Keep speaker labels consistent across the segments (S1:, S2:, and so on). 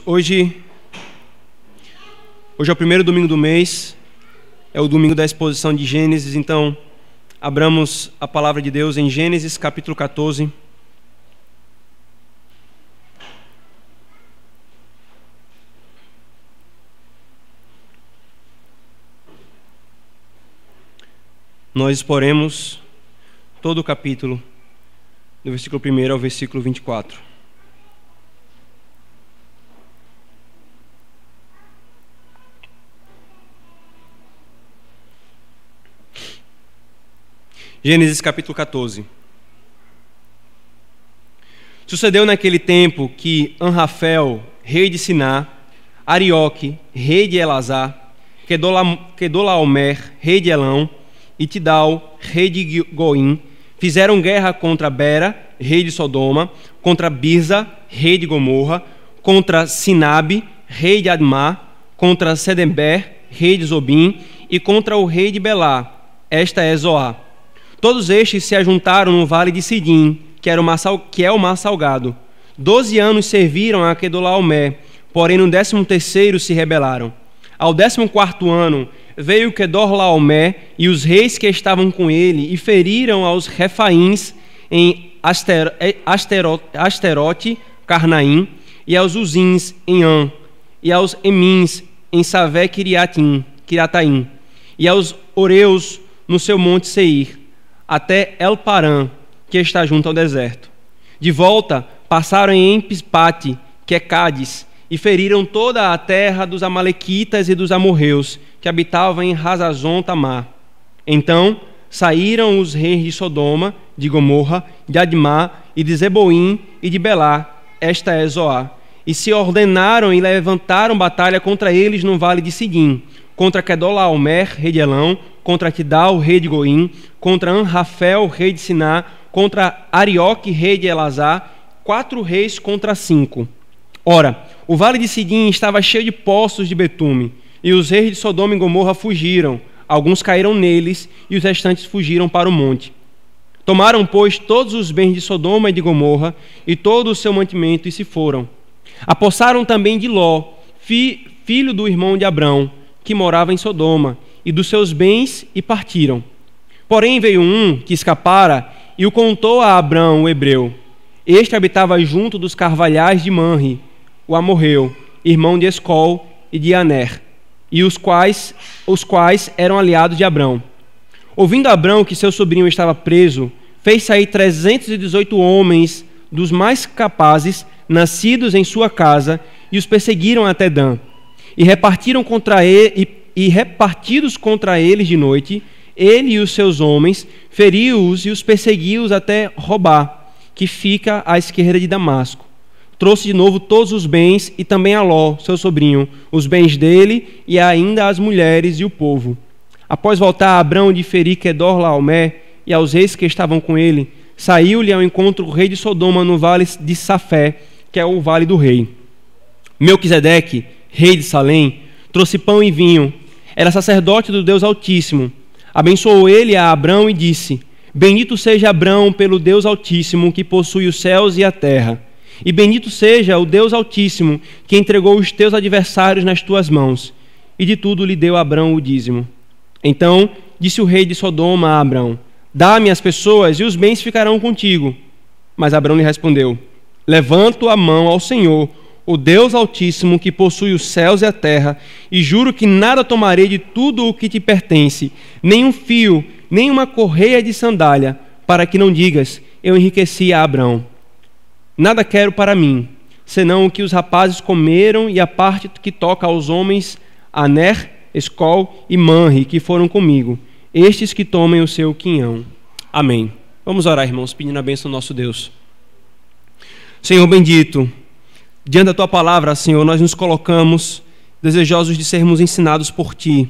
S1: Hoje é o primeiro domingo do mês, é o domingo da exposição de Gênesis, então abramos a palavra de Deus em Gênesis capítulo 14. Nós exporemos todo o capítulo, do versículo 1 ao versículo 24. Gênesis capítulo 14. Sucedeu naquele tempo que Anrafel, rei de Siná, Arioque, rei de Elazar, Quedolaomer, rei de Elão, e Tidal, rei de Goim, fizeram guerra contra Bera, rei de Sodoma, contra Birza, rei de Gomorra, contra Sinabe, rei de Admá, contra Sedember, rei de Zobim, e contra o rei de Belá, esta é Zoá. Todos estes se ajuntaram no vale de Sidim, que é o mar salgado. 12 anos serviram a Quedolaomer, porém no 13º se rebelaram. Ao 14º ano veio Quedorlaomer e os reis que estavam com ele e feriram aos Refaíns em Asterote, Carnaim, e aos Uzins em An, e aos Emins em Savé-Kiriataim, e aos Oreus no seu monte Seir, até El-Parã, que está junto ao deserto. De volta, passaram em Empispate, que é Cádiz, e feriram toda a terra dos amalequitas e dos amorreus, que habitavam em Hazazon-Tamar. Então saíram os reis de Sodoma, de Gomorra, de Admá e de Zeboim e de Belá, esta é Zoá, e se ordenaram e levantaram batalha contra eles no vale de Sidim, contra Quedolaomer, rei de Elão, contra Tidal, rei de Goim, contra Anrafel, rei de Siná, contra Arioque, rei de Elazar, 4 reis contra 5. Ora, o vale de Sidim estava cheio de poços de betume, e os reis de Sodoma e Gomorra fugiram, alguns caíram neles, e os restantes fugiram para o monte. Tomaram, pois, todos os bens de Sodoma e de Gomorra, e todo o seu mantimento, e se foram. Apossaram também de Ló, filho do irmão de Abrão, que morava em Sodoma, e dos seus bens, e partiram. Porém veio um que escapara e o contou a Abrão, o hebreu. Este habitava junto dos carvalhais de Manre, o amorreu, irmão de Escol e de Aner, e os quais eram aliados de Abrão. Ouvindo Abrão que seu sobrinho estava preso, fez sair 318 homens dos mais capazes, nascidos em sua casa, e os perseguiram até Dan. E repartidos contra eles de noite, ele e os seus homens, feriu-os e os perseguiu-os até Robá, que fica à esquerda de Damasco. Trouxe de novo todos os bens e também a Ló, seu sobrinho, os bens dele e ainda as mulheres e o povo. Após voltar a Abrão de ferir Quedorlaomer e aos reis que estavam com ele, saiu-lhe ao encontro o rei de Sodoma no vale de Safé, que é o vale do rei. Melquisedeque, rei de Salém, trouxe pão e vinho. Era sacerdote do Deus Altíssimo. Abençoou ele a Abrão e disse: Bendito seja Abrão pelo Deus Altíssimo, que possui os céus e a terra. E bendito seja o Deus Altíssimo, que entregou os teus adversários nas tuas mãos. E de tudo lhe deu Abrão o dízimo. Então disse o rei de Sodoma a Abrão: Dá-me as pessoas e os bens ficarão contigo. Mas Abrão lhe respondeu: Levanto a mão ao Senhor, o Deus Altíssimo, que possui os céus e a terra, e juro que nada tomarei de tudo o que te pertence, nem um fio, nem uma correia de sandália, para que não digas: eu enriqueci a Abrão. Nada quero para mim, senão o que os rapazes comeram e a parte que toca aos homens Aner, Escol e Manre, que foram comigo, estes que tomem o seu quinhão. Amém. Vamos orar, irmãos, pedindo a bênção do nosso Deus. Senhor bendito, diante da Tua palavra, Senhor, nós nos colocamos desejosos de sermos ensinados por Ti.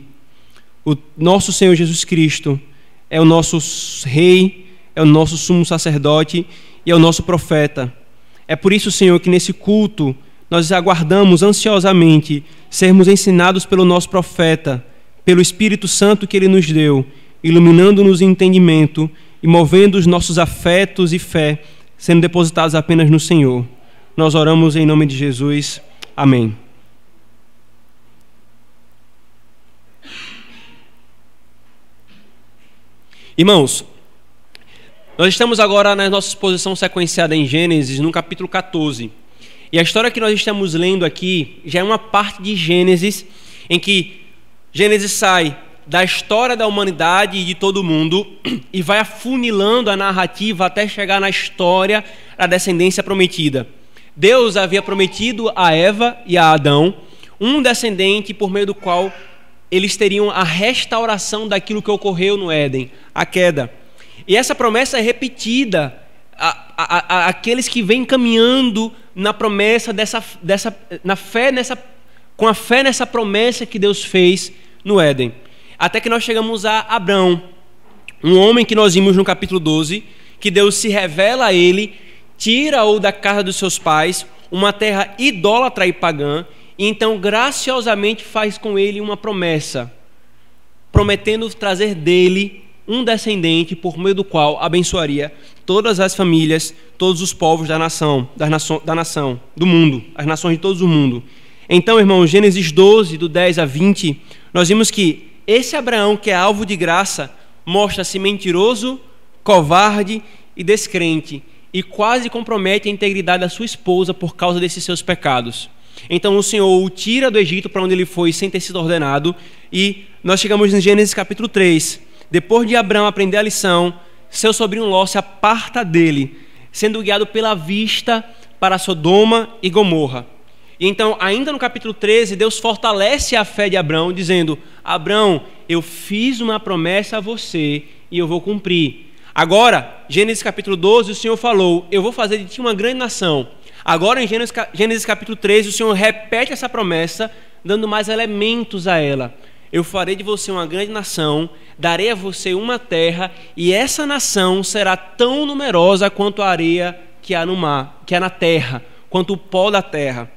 S1: O nosso Senhor Jesus Cristo é o nosso Rei, é o nosso sumo sacerdote e é o nosso profeta. É por isso, Senhor, que nesse culto nós aguardamos ansiosamente sermos ensinados pelo nosso profeta, pelo Espírito Santo que Ele nos deu, iluminando-nos em entendimento e movendo os nossos afetos e fé, sendo depositados apenas no Senhor. Nós oramos em nome de Jesus. Amém. Irmãos, nós estamos agora na nossa exposição sequenciada em Gênesis, no capítulo 14. E a história que nós estamos lendo aqui já é uma parte de Gênesis, em que Gênesis sai da história da humanidade e de todo mundo e vai afunilando a narrativa até chegar na história da descendência prometida. Deus havia prometido a Eva e a Adão um descendente por meio do qual eles teriam a restauração daquilo que ocorreu no Éden, a queda. E essa promessa é repetida àqueles que vêm caminhando na promessa com a fé nessa promessa que Deus fez no Éden. Até que nós chegamos a Abrão, um homem que nós vimos no capítulo 12, que Deus se revela a ele, tira-o da casa dos seus pais, uma terra idólatra e pagã, e então graciosamente faz com ele uma promessa, prometendo trazer dele um descendente por meio do qual abençoaria todas as famílias, todos os povos da nação, do mundo, as nações de todo o mundo. Então, irmãos, Gênesis 12, do 10 a 20, nós vimos que esse Abraão, que é alvo de graça, mostra-se mentiroso, covarde e descrente, e quase compromete a integridade da sua esposa por causa desses seus pecados. Então o Senhor o tira do Egito para onde ele foi sem ter sido ordenado, e nós chegamos em Gênesis capítulo 3. Depois de Abraão aprender a lição, seu sobrinho Ló se aparta dele, sendo guiado pela vista para Sodoma e Gomorra. E então, ainda no capítulo 13, Deus fortalece a fé de Abraão, dizendo: Abraão, eu fiz uma promessa a você e eu vou cumprir. Agora, Gênesis capítulo 12, o Senhor falou: eu vou fazer de ti uma grande nação. Agora, em Gênesis capítulo 13, o Senhor repete essa promessa, dando mais elementos a ela. Eu farei de você uma grande nação, darei a você uma terra, e essa nação será tão numerosa quanto a areia que há no mar, que há na terra, quanto o pó da terra.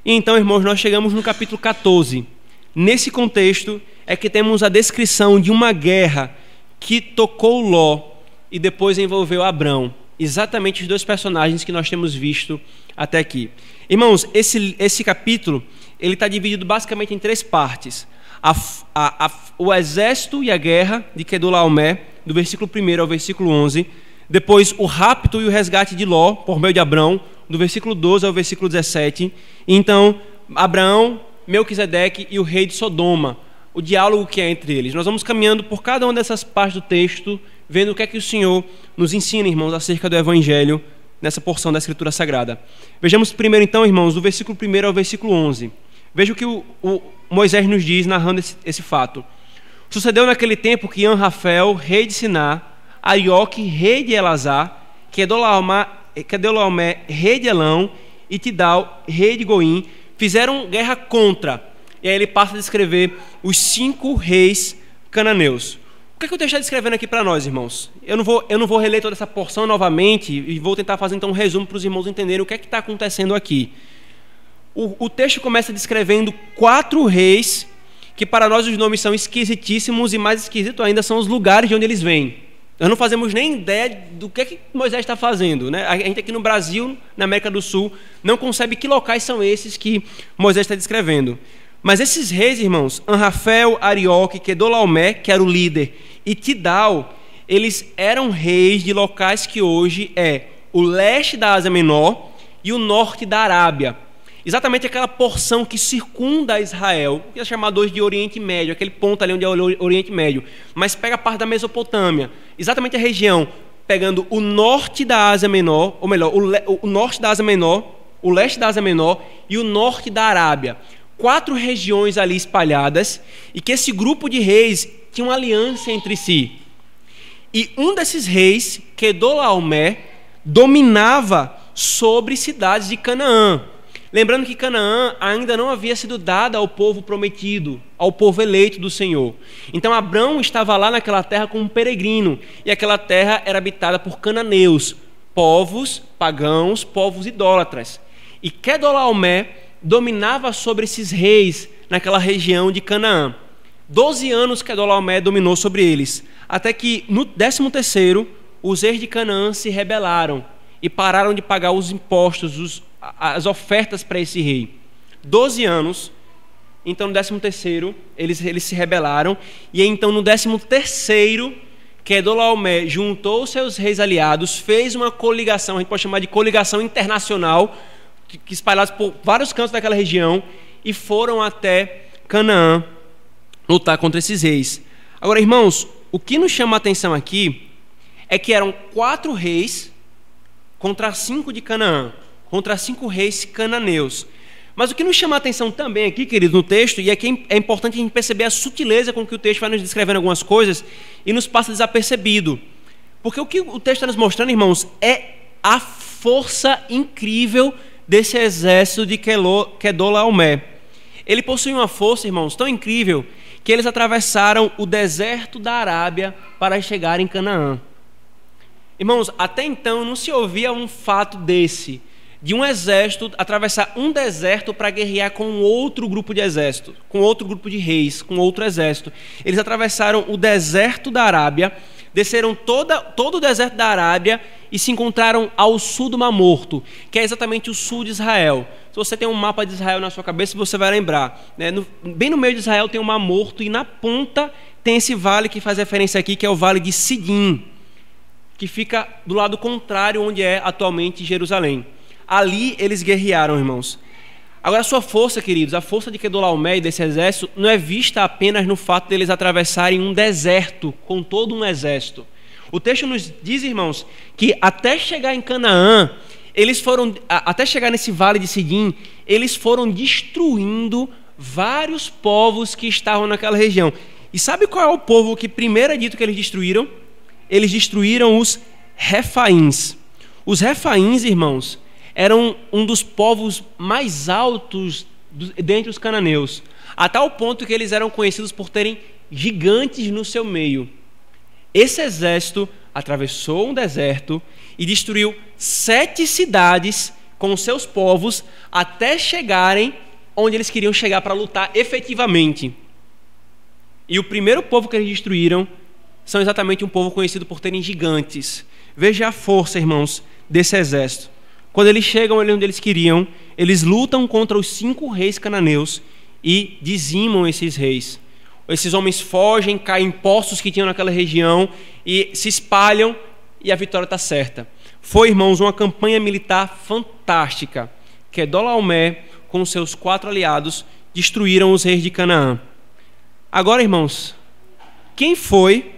S1: E então, irmãos, nós chegamos no capítulo 14. Nesse contexto é que temos a descrição de uma guerra que tocou Ló e depois envolveu Abrão. Exatamente os dois personagens que nós temos visto até aqui. Irmãos, esse capítulo ele está dividido basicamente em três partes. O exército e a guerra de Quedorlaomer, do versículo 1 ao versículo 11. Depois o rapto e o resgate de Ló por meio de Abrão, do versículo 12 ao versículo 17. Então, Abraão, Melquisedeque e o rei de Sodoma, o diálogo que é entre eles. Nós vamos caminhando por cada uma dessas partes do texto, vendo o que é que o Senhor nos ensina, irmãos, acerca do Evangelho, nessa porção da Escritura Sagrada. Vejamos primeiro, então, irmãos, do versículo 1 ao versículo 11. Veja o que o Moisés nos diz, narrando esse fato. Sucedeu naquele tempo que Anrafel, rei de Siná, Arioque, rei de Elazar, Quedorlaomer, rei de Elão, e Tidal, rei de Goim, fizeram guerra contra. E aí ele passa a descrever os 5 reis cananeus. O que é que o texto está descrevendo aqui para nós, irmãos? Eu não vou reler toda essa porção novamente e vou tentar fazer então um resumo para os irmãos entenderem o que é que está acontecendo aqui. O texto começa descrevendo 4 reis, que para nós os nomes são esquisitíssimos, e mais esquisito ainda são os lugares de onde eles vêm. Nós não fazemos nem ideia do que Moisés está fazendo, né? A gente aqui no Brasil, na América do Sul, não concebe que locais são esses que Moisés está descrevendo. Mas esses reis, irmãos, Anrafel, Arioque, Quedorlaomer, que era o líder, e Tidal, eles eram reis de locais que hoje é o leste da Ásia Menor e o norte da Arábia. Exatamente aquela porção que circunda Israel, que é chamado hoje de Oriente Médio, aquele ponto ali onde é o Oriente Médio, mas pega a parte da Mesopotâmia, exatamente a região, pegando o norte da Ásia Menor, ou melhor, o norte da Ásia Menor, o leste da Ásia Menor e o norte da Arábia. 4 regiões ali espalhadas, e que esse grupo de reis tinha uma aliança entre si. E um desses reis, Quedorlaomer, dominava sobre cidades de Canaã. Lembrando que Canaã ainda não havia sido dada ao povo prometido, ao povo eleito do Senhor. Então Abrão estava lá naquela terra como um peregrino, e aquela terra era habitada por cananeus, povos pagãos, povos idólatras. E Quedorlaomer dominava sobre esses reis naquela região de Canaã. 12 anos Quedorlaomer dominou sobre eles, até que no 13º os reis de Canaã se rebelaram e pararam de pagar os impostos, as ofertas para esse rei. 12 anos. Então, no 13º, eles se rebelaram. E então, no 13º, Quedorlaomer juntou seus reis aliados, fez uma coligação, a gente pode chamar de coligação internacional, que espalhados por vários cantos daquela região, e foram até Canaã lutar contra esses reis. Agora, irmãos, o que nos chama a atenção aqui é que eram 4 reis contra 5 de Canaã, contra 5 reis cananeus. Mas o que nos chama a atenção também aqui, queridos, no texto, e aqui é importante a gente perceber a sutileza com que o texto vai nos descrevendo algumas coisas e nos passa desapercebido. Porque o que o texto está nos mostrando, irmãos, é a força incrível desse exército de Quedorlaomer. Ele possui uma força, irmãos, tão incrível que eles atravessaram o deserto da Arábia para chegar em Canaã. Irmãos, até então não se ouvia um fato desse, de um exército atravessar um deserto para guerrear com outro grupo de exército, com outro grupo de reis, com outro exército. Eles atravessaram o deserto da Arábia, desceram todo o deserto da Arábia e se encontraram ao sul do Mar Morto, que é exatamente o sul de Israel. Se você tem um mapa de Israel na sua cabeça, você vai lembrar, né? Bem no meio de Israel tem o Mar Morto e na ponta tem esse vale que faz referência aqui, que é o vale de Sidim, que fica do lado contrário onde é atualmente Jerusalém. Ali eles guerrearam, irmãos. Agora, a sua força, queridos, a força de Quedorlaomer e desse exército não é vista apenas no fato deles atravessarem um deserto com todo um exército. O texto nos diz, irmãos, que até chegar em Canaã, até chegar nesse vale de Sidim, eles foram destruindo vários povos que estavam naquela região. E sabe qual é o povo que primeiro é dito que eles destruíram? Eles destruíram os Refaíns. Os Refaíns, irmãos, eram um dos povos mais altos dentre os cananeus, a tal ponto que eles eram conhecidos por terem gigantes no seu meio. Esse exército atravessou um deserto e destruiu 7 cidades com seus povos até chegarem onde eles queriam chegar para lutar efetivamente. E o primeiro povo que eles destruíram são exatamente um povo conhecido por terem gigantes. Veja a força, irmãos, desse exército. Quando eles chegam ali onde eles queriam, eles lutam contra os 5 reis cananeus e dizimam esses reis. Esses homens fogem, caem em poços que tinham naquela região e se espalham e a vitória está certa. Foi, irmãos, uma campanha militar fantástica. Quedorlaomer, com seus 4 aliados, destruíram os reis de Canaã. Agora, irmãos, quem foi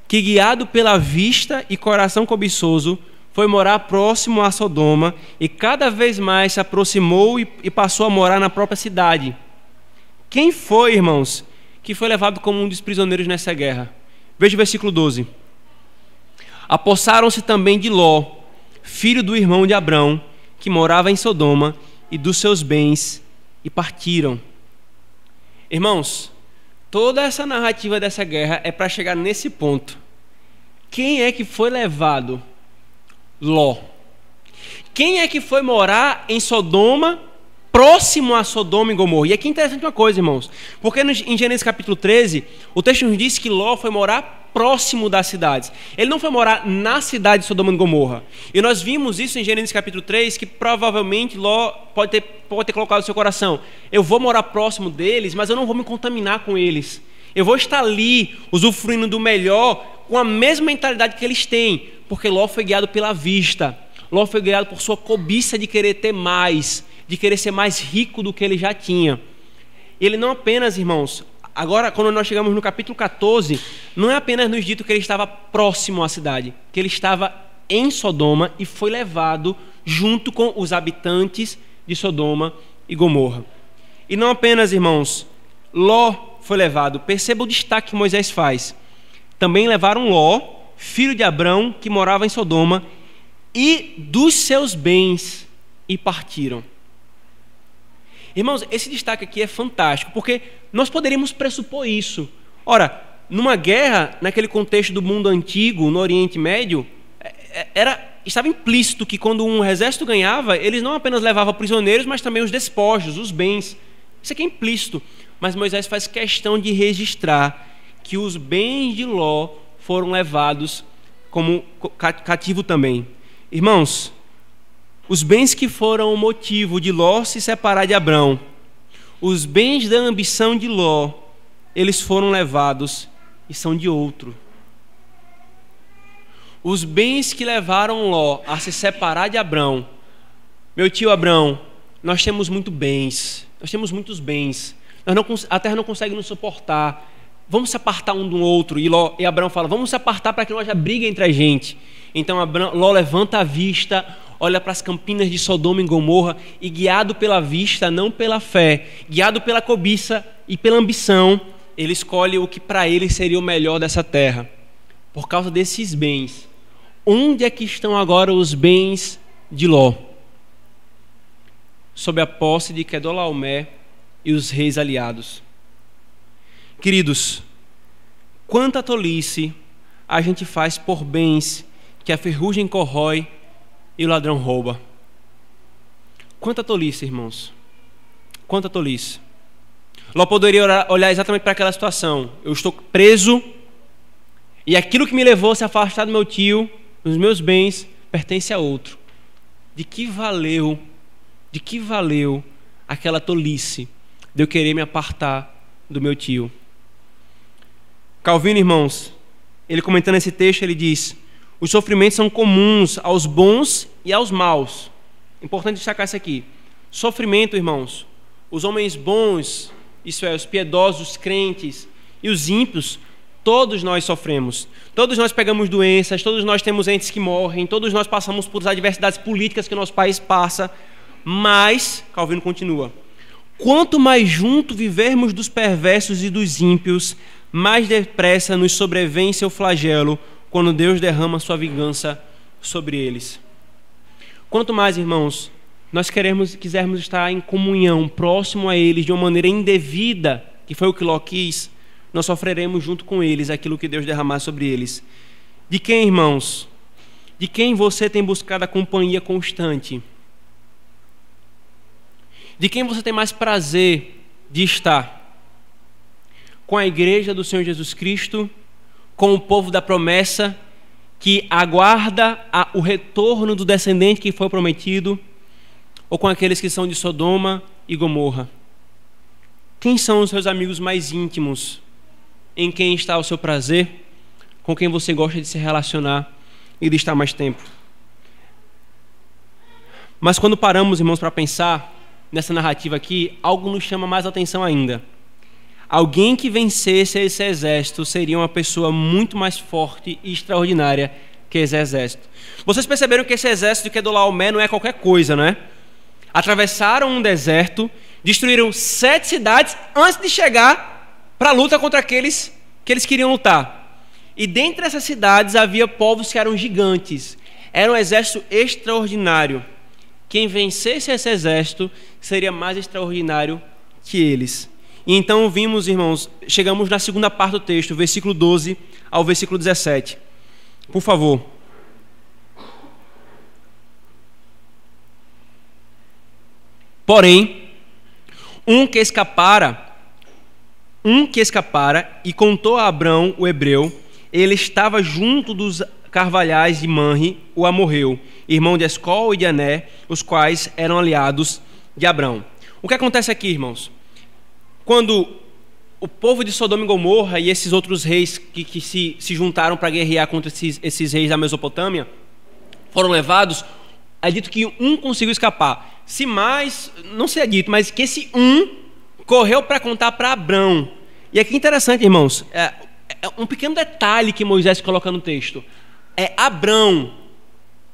S1: que, guiado pela vista e coração cobiçoso, foi morar próximo a Sodoma e cada vez mais se aproximou e passou a morar na própria cidade? Quem foi, irmãos, que foi levado como um dos prisioneiros nessa guerra? Veja o versículo 12. Apossaram-se também de Ló, filho do irmão de Abrão, que morava em Sodoma, e dos seus bens, e partiram. Irmãos, toda essa narrativa dessa guerra é para chegar nesse ponto. Quem é que foi levado? Ló. Quem é que foi morar em Sodoma, próximo a Sodoma e Gomorra? E aqui é interessante uma coisa, irmãos, porque em Gênesis capítulo 13, o texto nos diz que Ló foi morar próximo das cidades. Ele não foi morar na cidade de Sodoma e Gomorra. E nós vimos isso em Gênesis capítulo 3, que provavelmente Ló pode ter colocado no seu coração: eu vou morar próximo deles, mas eu não vou me contaminar com eles. Eu vou estar ali, usufruindo do melhor, com a mesma mentalidade que eles têm, porque Ló foi guiado pela vista. Ló foi guiado por sua cobiça de querer ter mais, de querer ser mais rico do que ele já tinha. Ele não apenas, irmãos, agora quando nós chegamos no capítulo 14, não é apenas nos dito que ele estava próximo à cidade, que ele estava em Sodoma e foi levado junto com os habitantes de Sodoma e Gomorra. E não apenas, irmãos, Ló foi levado. Perceba o destaque que Moisés faz. Também levaram Ló, filho de Abrão, que morava em Sodoma, e dos seus bens, e partiram. Irmãos, esse destaque aqui é fantástico, porque nós poderíamos pressupor isso. Ora, numa guerra, naquele contexto do mundo antigo, no Oriente Médio, estava implícito que quando um exército ganhava, eles não apenas levavam prisioneiros, mas também os despojos, os bens. Isso aqui é implícito. Mas Moisés faz questão de registrar que os bens de Ló foram levados como cativo também. Irmãos, os bens que foram o motivo de Ló se separar de Abrão os bens da ambição de Ló, eles foram levados e são de outro. Os bens que levaram Ló a se separar de Abrão: meu tio Abrão, nós temos muitos bens, a terra não consegue nos suportar, vamos se apartar um do outro. E Abrão fala: vamos se apartar para que não haja briga entre a gente. Então Ló levanta a vista, olha para as campinas de Sodoma e Gomorra e, guiado pela vista, não pela fé, guiado pela cobiça e pela ambição, ele escolhe o que para ele seria o melhor dessa terra. Por causa desses bens, onde é que estão agora os bens de Ló? Sob a posse de Quedorlaomer e os reis aliados. Queridos, quanta tolice a gente faz por bens que a ferrugem corrói e o ladrão rouba. Quanta tolice, irmãos. Quanta tolice. Ló poderia olhar exatamente para aquela situação: eu estou preso e aquilo que me levou a se afastar do meu tio, os meus bens, pertence a outro. De que valeu aquela tolice de eu querer me apartar do meu tio? Calvino, irmãos, ele comentando esse texto, ele diz: os sofrimentos são comuns aos bons e aos maus. Importante destacar isso aqui. Sofrimento, irmãos, os homens bons, isso é, os piedosos, os crentes, e os ímpios, todos nós sofremos. Todos nós pegamos doenças, todos nós temos entes que morrem, todos nós passamos por adversidades políticas que o nosso país passa. Mas, Calvino continua: quanto mais junto vivermos dos perversos e dos ímpios, mais depressa nos sobrevém seu flagelo, quando Deus derrama sua vingança sobre eles. Quanto mais, irmãos, nós quisermos estar em comunhão, próximo a eles, de uma maneira indevida, que foi o que Ló quis, nós sofreremos junto com eles aquilo que Deus derramar sobre eles. De quem, irmãos? De quem você tem buscado a companhia constante? De quem você tem mais prazer de estar? Com a igreja do Senhor Jesus Cristo, com o povo da promessa, que aguarda o retorno do descendente que foi prometido, ou com aqueles que são de Sodoma e Gomorra? Quem são os seus amigos mais íntimos? Em quem está o seu prazer? Com quem você gosta de se relacionar e de estar mais tempo? Mas quando paramos, irmãos, para pensar nessa narrativa aqui, algo nos chama mais atenção ainda. Alguém que vencesse esse exército seria uma pessoa muito mais forte e extraordinária que esse exército. Vocês perceberam que esse exército de Quedorlaomer não é qualquer coisa, não é? Atravessaram um deserto, destruíram 7 cidades antes de chegar para a luta contra aqueles que eles queriam lutar. E dentre essas cidades havia povos que eram gigantes. Era um exército extraordinário. Quem vencesse esse exército seria mais extraordinário que eles. E então vimos, irmãos, chegamos na segunda parte do texto, versículo 12 ao versículo 17. Por favor. Porém, um que escapara e contou a Abrão, o hebreu, ele estava junto dos carvalhais de Manre, o amorreu, irmão de Escol e de Ané, os quais eram aliados de Abrão. O que acontece aqui, irmãos? Quando o povo de Sodoma e Gomorra e esses outros reis que se juntaram para guerrear contra esses reis da Mesopotâmia foram levados, é dito que um conseguiu escapar. Se mais, não sei, é dito, mas que esse um correu para contar para Abrão. E aqui é interessante, irmãos, é um pequeno detalhe que Moisés coloca no texto. É Abrão,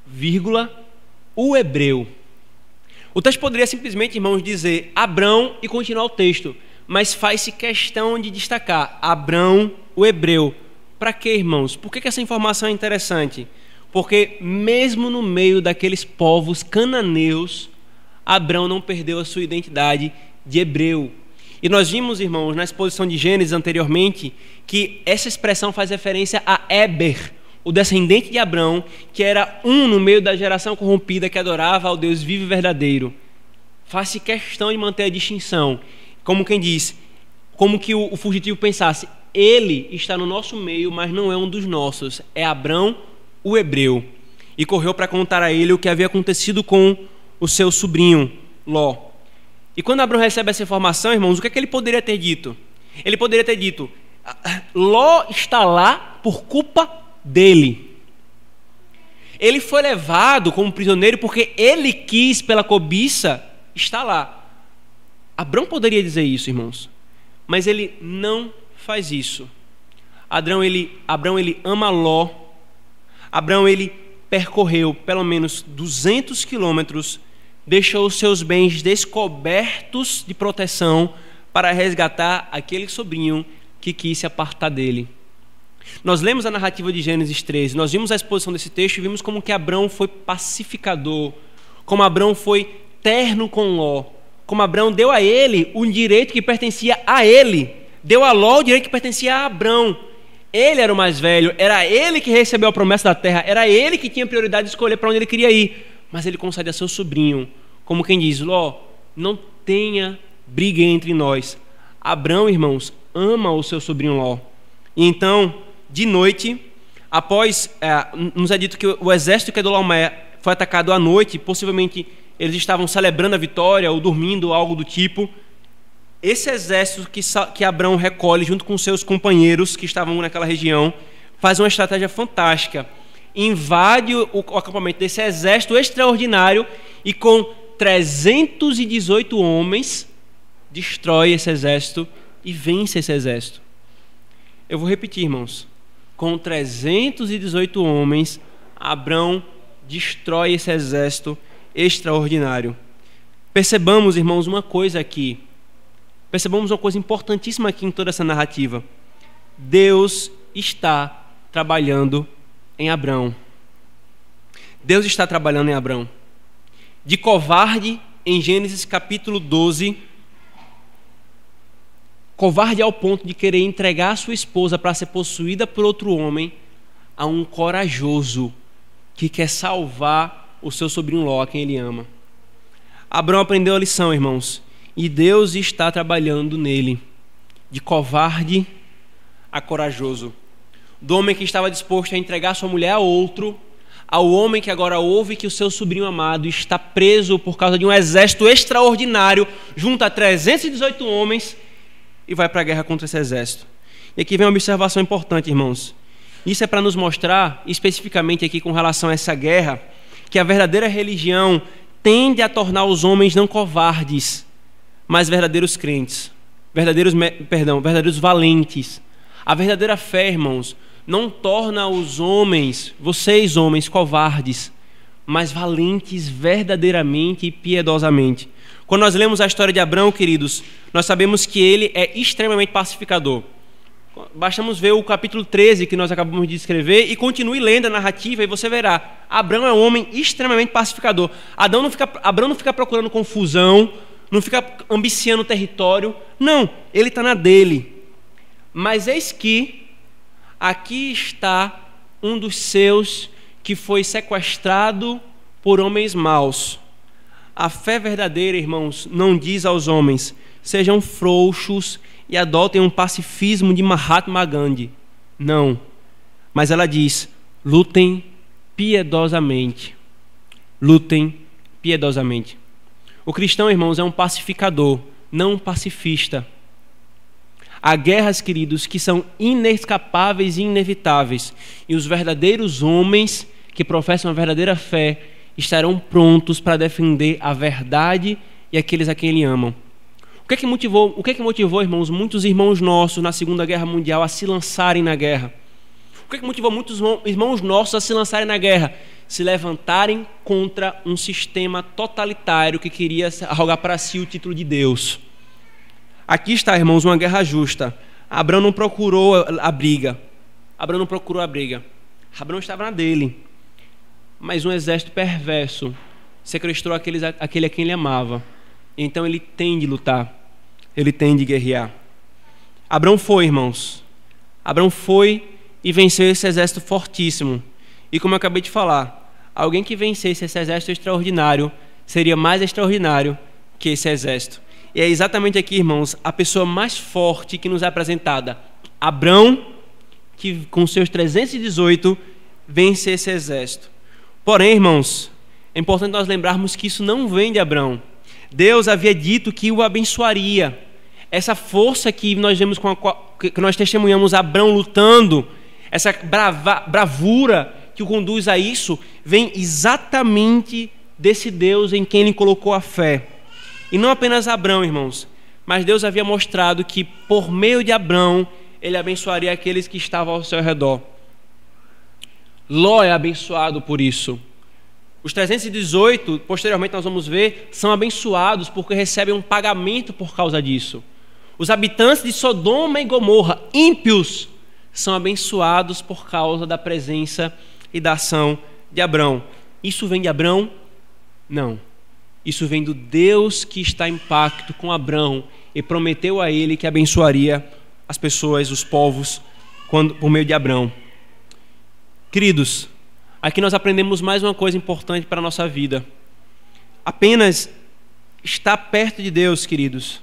S1: vírgula, o hebreu. O texto poderia simplesmente, irmãos, dizer Abrão e continuar o texto, mas faz-se questão de destacar Abrão, o hebreu. Para quê, irmãos? Por que essa informação é interessante? Porque mesmo no meio daqueles povos cananeus, Abrão não perdeu a sua identidade de hebreu. E nós vimos, irmãos, na exposição de Gênesis anteriormente, que essa expressão faz referência a Éber, o descendente de Abrão, que era um no meio da geração corrompida que adorava ao Deus vivo e verdadeiro. Faz-se questão de manter a distinção. Como quem diz, como que o fugitivo pensasse, ele está no nosso meio, mas não é um dos nossos, é Abrão, o hebreu. E correu para contar a ele o que havia acontecido com o seu sobrinho, Ló. E quando Abrão recebe essa informação, irmãos, o que é que ele poderia ter dito? Ele poderia ter dito: Ló está lá por culpa dele. Ele foi levado como prisioneiro porque ele quis, pela cobiça, estar lá. Abrão poderia dizer isso, irmãos, mas ele não faz isso. Abrão ele ama Ló. Abrão ele percorreu pelo menos 200 quilômetros, deixou os seus bens descobertos de proteção para resgatar aquele sobrinho que quis se apartar dele. Nós lemos a narrativa de Gênesis 13, nós vimos a exposição desse texto e vimos como que Abrão foi pacificador, como Abrão foi terno com Ló, como Abrão deu a ele o direito que pertencia a ele, deu a Ló o direito que pertencia a Abrão. Ele era o mais velho, era ele que recebeu a promessa da terra, era ele que tinha prioridade de escolher para onde ele queria ir, mas ele concede a seu sobrinho, como quem diz: Ló, não tenha briga entre nós. Abrão, irmãos, ama o seu sobrinho Ló. E então, de noite, após nos é dito que o exército de Quedorlaomer foi atacado à noite, possivelmente eles estavam celebrando a vitória ou dormindo, algo do tipo. Esse exército que Abrão recolhe junto com seus companheiros que estavam naquela região faz uma estratégia fantástica. Invade o acampamento desse exército extraordinário e com 318 homens destrói esse exército e vence esse exército. Eu vou repetir, irmãos. Com 318 homens, Abrão destrói esse exército extraordinário. Percebamos, irmãos, uma coisa aqui. Percebamos uma coisa importantíssima aqui em toda essa narrativa. Deus está trabalhando em Abrão. Deus está trabalhando em Abrão. De covarde, em Gênesis capítulo 12, covarde ao ponto de querer entregar a sua esposa para ser possuída por outro homem, a um corajoso que quer salvar o seu sobrinho Ló, a quem ele ama. Abrão aprendeu a lição, irmãos, e Deus está trabalhando nele, de covarde a corajoso. Do homem que estava disposto a entregar sua mulher a outro, ao homem que agora ouve que o seu sobrinho amado está preso por causa de um exército extraordinário, junta 318 homens e vai para a guerra contra esse exército. E aqui vem uma observação importante, irmãos. Isso é para nos mostrar, especificamente aqui com relação a essa guerra, que a verdadeira religião tende a tornar os homens não covardes, mas verdadeiros crentes, verdadeiros valentes. A verdadeira fé, irmãos, não torna os homens, vocês homens, covardes, mas valentes verdadeiramente e piedosamente. Quando nós lemos a história de Abrão, queridos, nós sabemos que ele é extremamente pacificador. Bastamos ver o capítulo 13 que nós acabamos de escrever e continue lendo a narrativa e você verá. Abrão é um homem extremamente pacificador. Abrão não fica procurando confusão, não fica ambiciando território. Não, ele está na dele. Mas eis que aqui está um dos seus que foi sequestrado por homens maus. A fé verdadeira, irmãos, não diz aos homens: sejam frouxos e adotem um pacifismo de Mahatma Gandhi. Não. Mas ela diz: lutem piedosamente. Lutem piedosamente. O cristão, irmãos, é um pacificador, não um pacifista. Há guerras, queridos, que são inescapáveis e inevitáveis. E os verdadeiros homens que professam a verdadeira fé estarão prontos para defender a verdade e aqueles a quem ele amam. O que é que motivou, irmãos, muitos irmãos nossos na Segunda Guerra Mundial a se lançarem na guerra? O que é que motivou muitos irmãos nossos a se lançarem na guerra? Se levantarem contra um sistema totalitário que queria arrogar para si o título de Deus. Aqui está, irmãos, uma guerra justa. Abrão não procurou a briga. Abrão Abrão estava na dele. Mas um exército perverso sequestrou aquele a quem ele amava. Então ele tem de lutar. Ele tem de guerrear. Abrão foi, irmãos. Abrão foi e venceu esse exército fortíssimo. E como eu acabei de falar, alguém que vencesse esse exército extraordinário seria mais extraordinário que esse exército. E é exatamente aqui, irmãos, a pessoa mais forte que nos é apresentada. Abrão, que com seus 318 vence esse exército. Porém, irmãos, é importante nós lembrarmos que isso não vem de Abrão. Deus havia dito que o abençoaria. Essa força que nós vemos que nós testemunhamos Abrão lutando, essa bravura que o conduz a isso, vem exatamente desse Deus em quem ele colocou a fé. E não apenas Abrão, irmãos, mas Deus havia mostrado que por meio de Abrão ele abençoaria aqueles que estavam ao seu redor. Ló é abençoado por isso. Os 318, posteriormente nós vamos ver, são abençoados porque recebem um pagamento por causa disso. Os habitantes de Sodoma e Gomorra, ímpios, são abençoados por causa da presença e da ação de Abrão. Isso vem de Abrão? Não. Isso vem do Deus que está em pacto com Abrão e prometeu a ele que abençoaria as pessoas, os povos, por meio de Abrão. Queridos, aqui nós aprendemos mais uma coisa importante para a nossa vida. Apenas estar perto de Deus, queridos,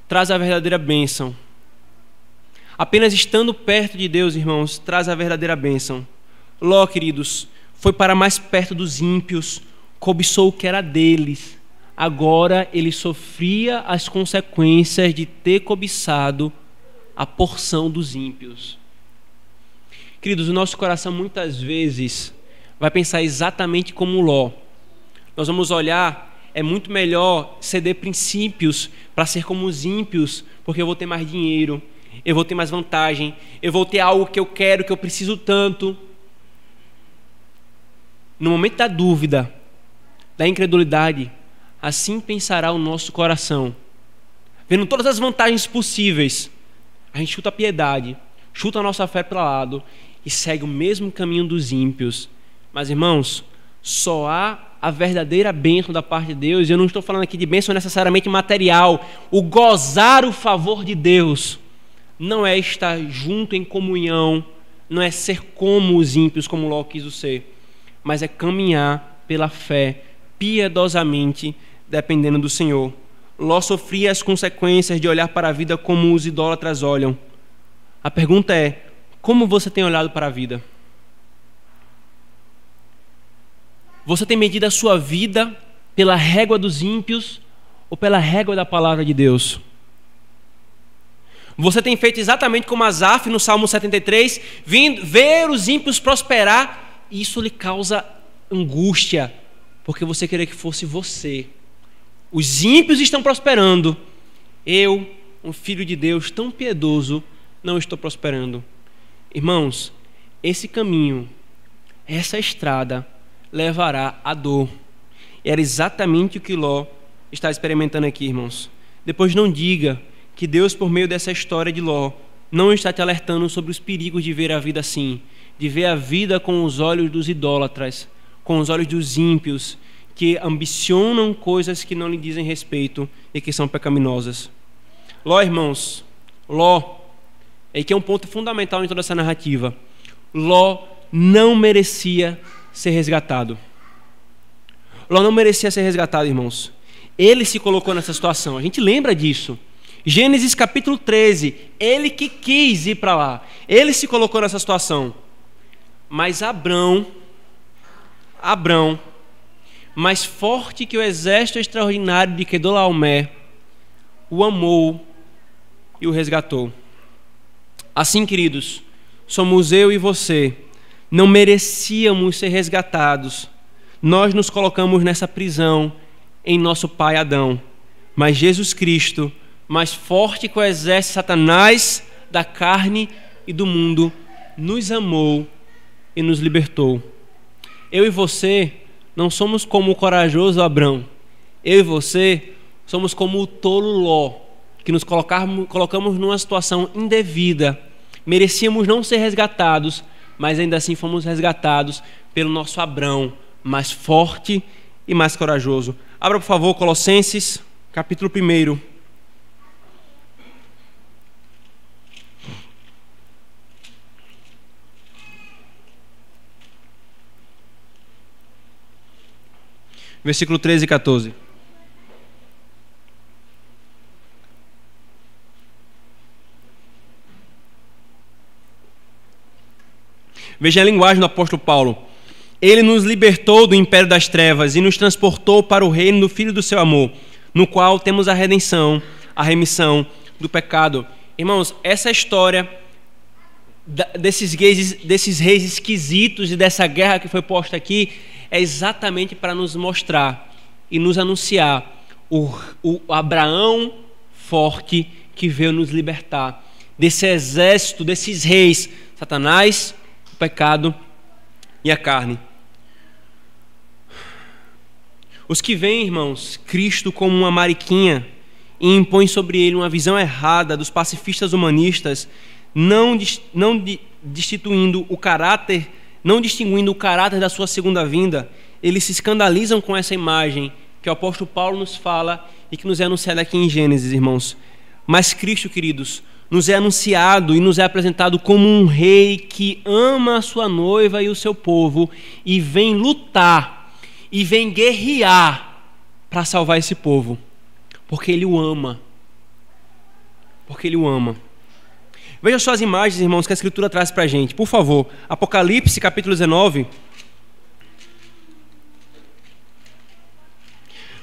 S1: traz a verdadeira bênção. Apenas estando perto de Deus, irmãos, traz a verdadeira bênção. Ló, queridos, foi para mais perto dos ímpios, cobiçou o que era deles. Agora ele sofria as consequências de ter cobiçado a porção dos ímpios. Queridos, o nosso coração muitas vezes vai pensar exatamente como Ló. Nós vamos olhar, é muito melhor ceder princípios para ser como os ímpios, porque eu vou ter mais dinheiro, eu vou ter mais vantagem, eu vou ter algo que eu quero, que eu preciso tanto. No momento da dúvida, da incredulidade, assim pensará o nosso coração. Vendo todas as vantagens possíveis, a gente chuta a piedade, chuta a nossa fé para lado e segue o mesmo caminho dos ímpios. Mas, irmãos, só há a verdadeira bênção da parte de Deus, e eu não estou falando aqui de bênção necessariamente material. O gozar o favor de Deus não é estar junto em comunhão, não é ser como os ímpios, como Ló quis ser, mas é caminhar pela fé, piedosamente, dependendo do Senhor. Ló sofria as consequências de olhar para a vida como os idólatras olham. A pergunta é: como você tem olhado para a vida? Você tem medido a sua vida pela régua dos ímpios ou pela régua da palavra de Deus? Você tem feito exatamente como Asaf no Salmo 73, ver os ímpios prosperar, e isso lhe causa angústia, porque você queria que fosse você. Os ímpios estão prosperando, eu, um filho de Deus tão piedoso, não estou prosperando. Irmãos, esse caminho, essa estrada levará à dor. E era exatamente o que Ló está experimentando aqui, irmãos. Depois não diga que Deus, por meio dessa história de Ló, não está te alertando sobre os perigos de ver a vida assim, de ver a vida com os olhos dos idólatras, com os olhos dos ímpios, que ambicionam coisas que não lhe dizem respeito e que são pecaminosas. Ló, irmãos, Ló, é que é um ponto fundamental em toda essa narrativa. Ló não merecia ser resgatado. Ló não merecia ser resgatado, irmãos. Ele se colocou nessa situação, a gente lembra disso. Gênesis capítulo 13, ele que quis ir para lá, ele se colocou nessa situação. Mas Abrão, mais forte que o exército extraordinário de Quedorlaomer, o amou e o resgatou. Assim, queridos, somos eu e você. Não merecíamos ser resgatados. Nós nos colocamos nessa prisão em nosso pai Adão. Mas Jesus Cristo, mais forte que o exército de Satanás, da carne e do mundo, nos amou e nos libertou. Eu e você não somos como o corajoso Abrão. Eu e você somos como o tolo Ló, que nos colocamos numa situação indevida. Merecíamos não ser resgatados, mas ainda assim fomos resgatados pelo nosso Abrão, mais forte e mais corajoso. Abra, por favor, Colossenses, capítulo 1. Versículo 13 e 14. Veja a linguagem do apóstolo Paulo. Ele nos libertou do império das trevas e nos transportou para o reino do Filho do seu amor, no qual temos a redenção, a remissão do pecado. Irmãos, essa história desses reis esquisitos e dessa guerra que foi posta aqui é exatamente para nos mostrar e nos anunciar o Abraão forte que veio nos libertar desse exército, desses reis, Satanás, o pecado e a carne. Os que veem, irmãos, Cristo como uma mariquinha e impõem sobre ele uma visão errada dos pacifistas humanistas, não distinguindo o caráter da sua segunda vinda, eles se escandalizam com essa imagem que o apóstolo Paulo nos fala e que nos é anunciada aqui em Gênesis, irmãos. Mas Cristo, queridos, nos é anunciado e nos é apresentado como um rei que ama a sua noiva e o seu povo e vem lutar e vem guerrear para salvar esse povo, porque ele o ama. Porque ele o ama. Veja só as imagens, irmãos, que a Escritura traz para a gente. Por favor, Apocalipse, capítulo 19.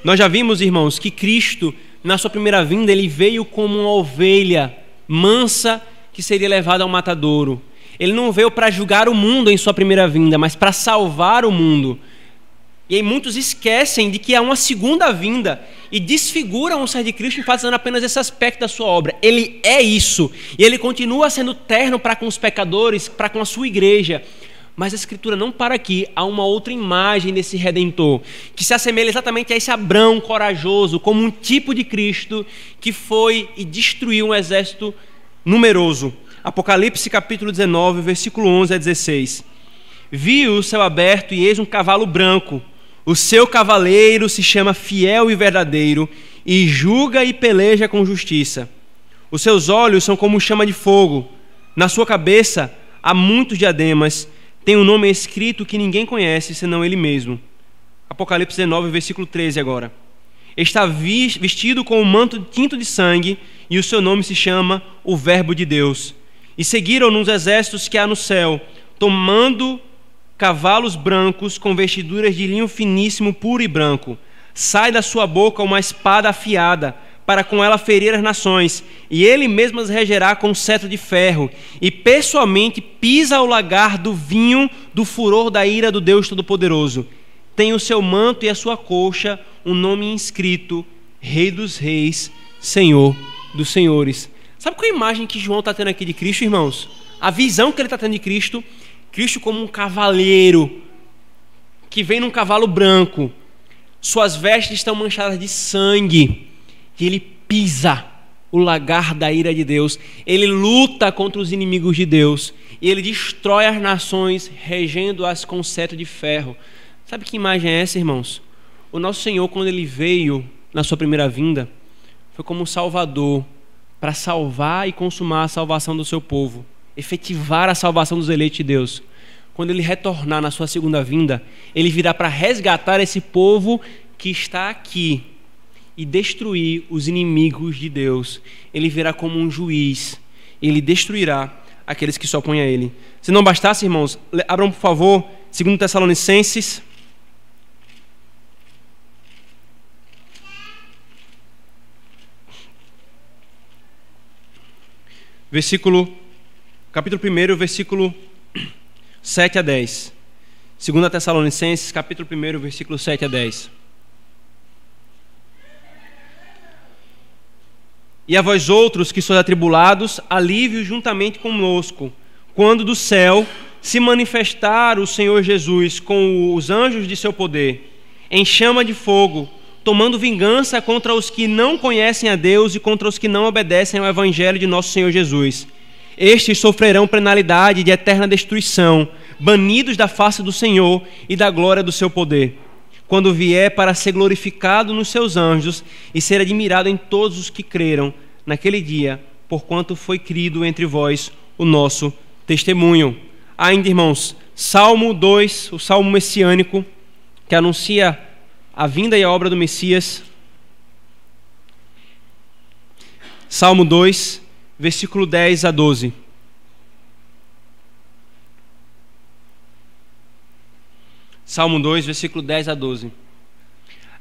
S1: Nós já vimos, irmãos, que Cristo, na sua primeira vinda, ele veio como uma ovelha mansa que seria levada ao matadouro. Ele não veio para julgar o mundo em sua primeira vinda, mas para salvar o mundo. E aí muitos esquecem de que há uma segunda vinda e desfiguram o ser de Cristo enfatizando apenas esse aspecto da sua obra. Ele é isso, e ele continua sendo terno para com os pecadores, para com a sua igreja. Mas a Escritura não para aqui. Há uma outra imagem desse Redentor, que se assemelha exatamente a esse Abrão corajoso, como um tipo de Cristo que foi e destruiu um exército numeroso. Apocalipse capítulo 19, versículo 11 a 16. Vi o céu aberto e eis um cavalo branco. O seu cavaleiro se chama Fiel e Verdadeiro e julga e peleja com justiça. Os seus olhos são como chama de fogo. Na sua cabeça há muitos diademas. Tem um nome escrito que ninguém conhece, senão ele mesmo. Apocalipse 19, versículo 13 agora. Está vestido com um manto tinto de sangue e o seu nome se chama o Verbo de Deus. E seguiram-no os exércitos que há no céu, tomando cavalos brancos com vestiduras de linho finíssimo, puro e branco. Sai da sua boca uma espada afiada, para com ela ferir as nações, e ele mesmo as regerá com um cetro de ferro, e pessoalmente pisa o lagar do vinho do furor da ira do Deus Todo-Poderoso. Tem o seu manto e a sua coxa um nome inscrito: Rei dos Reis, Senhor dos Senhores. Sabe qual é a imagem que João está tendo aqui de Cristo, irmãos? A visão que ele está tendo de Cristo, Cristo como um cavaleiro, que vem num cavalo branco, suas vestes estão manchadas de sangue, e ele pisa o lagar da ira de Deus, ele luta contra os inimigos de Deus, e ele destrói as nações, regendo-as com cetro de ferro. Sabe que imagem é essa, irmãos? O nosso Senhor, quando ele veio na sua primeira vinda, foi como um salvador, para salvar e consumar a salvação do seu povo, efetivar a salvação dos eleitos de Deus. Quando ele retornar na sua segunda vinda, ele virá para resgatar esse povo que está aqui e destruir os inimigos de Deus. Ele virá como um juiz, ele destruirá aqueles que se opõem a ele. Se não bastasse, irmãos, abram por favor 2 Tessalonicenses, capítulo 1, versículo 7 a 10. 2 Tessalonicenses, capítulo 1, versículo 7 a 10. E a vós outros que sois atribulados, alívio juntamente conosco, quando do céu se manifestar o Senhor Jesus com os anjos de seu poder, em chama de fogo, tomando vingança contra os que não conhecem a Deus e contra os que não obedecem ao evangelho de nosso Senhor Jesus. Estes sofrerão penalidade de eterna destruição, banidos da face do Senhor e da glória do seu poder, quando vier para ser glorificado nos seus anjos e ser admirado em todos os que creram naquele dia, porquanto foi crido entre vós o nosso testemunho. Ainda, irmãos, Salmo 2, o Salmo messiânico, que anuncia a vinda e a obra do Messias. Salmo 2, versículo 10 a 12. Salmo 2, versículo 10 a 12.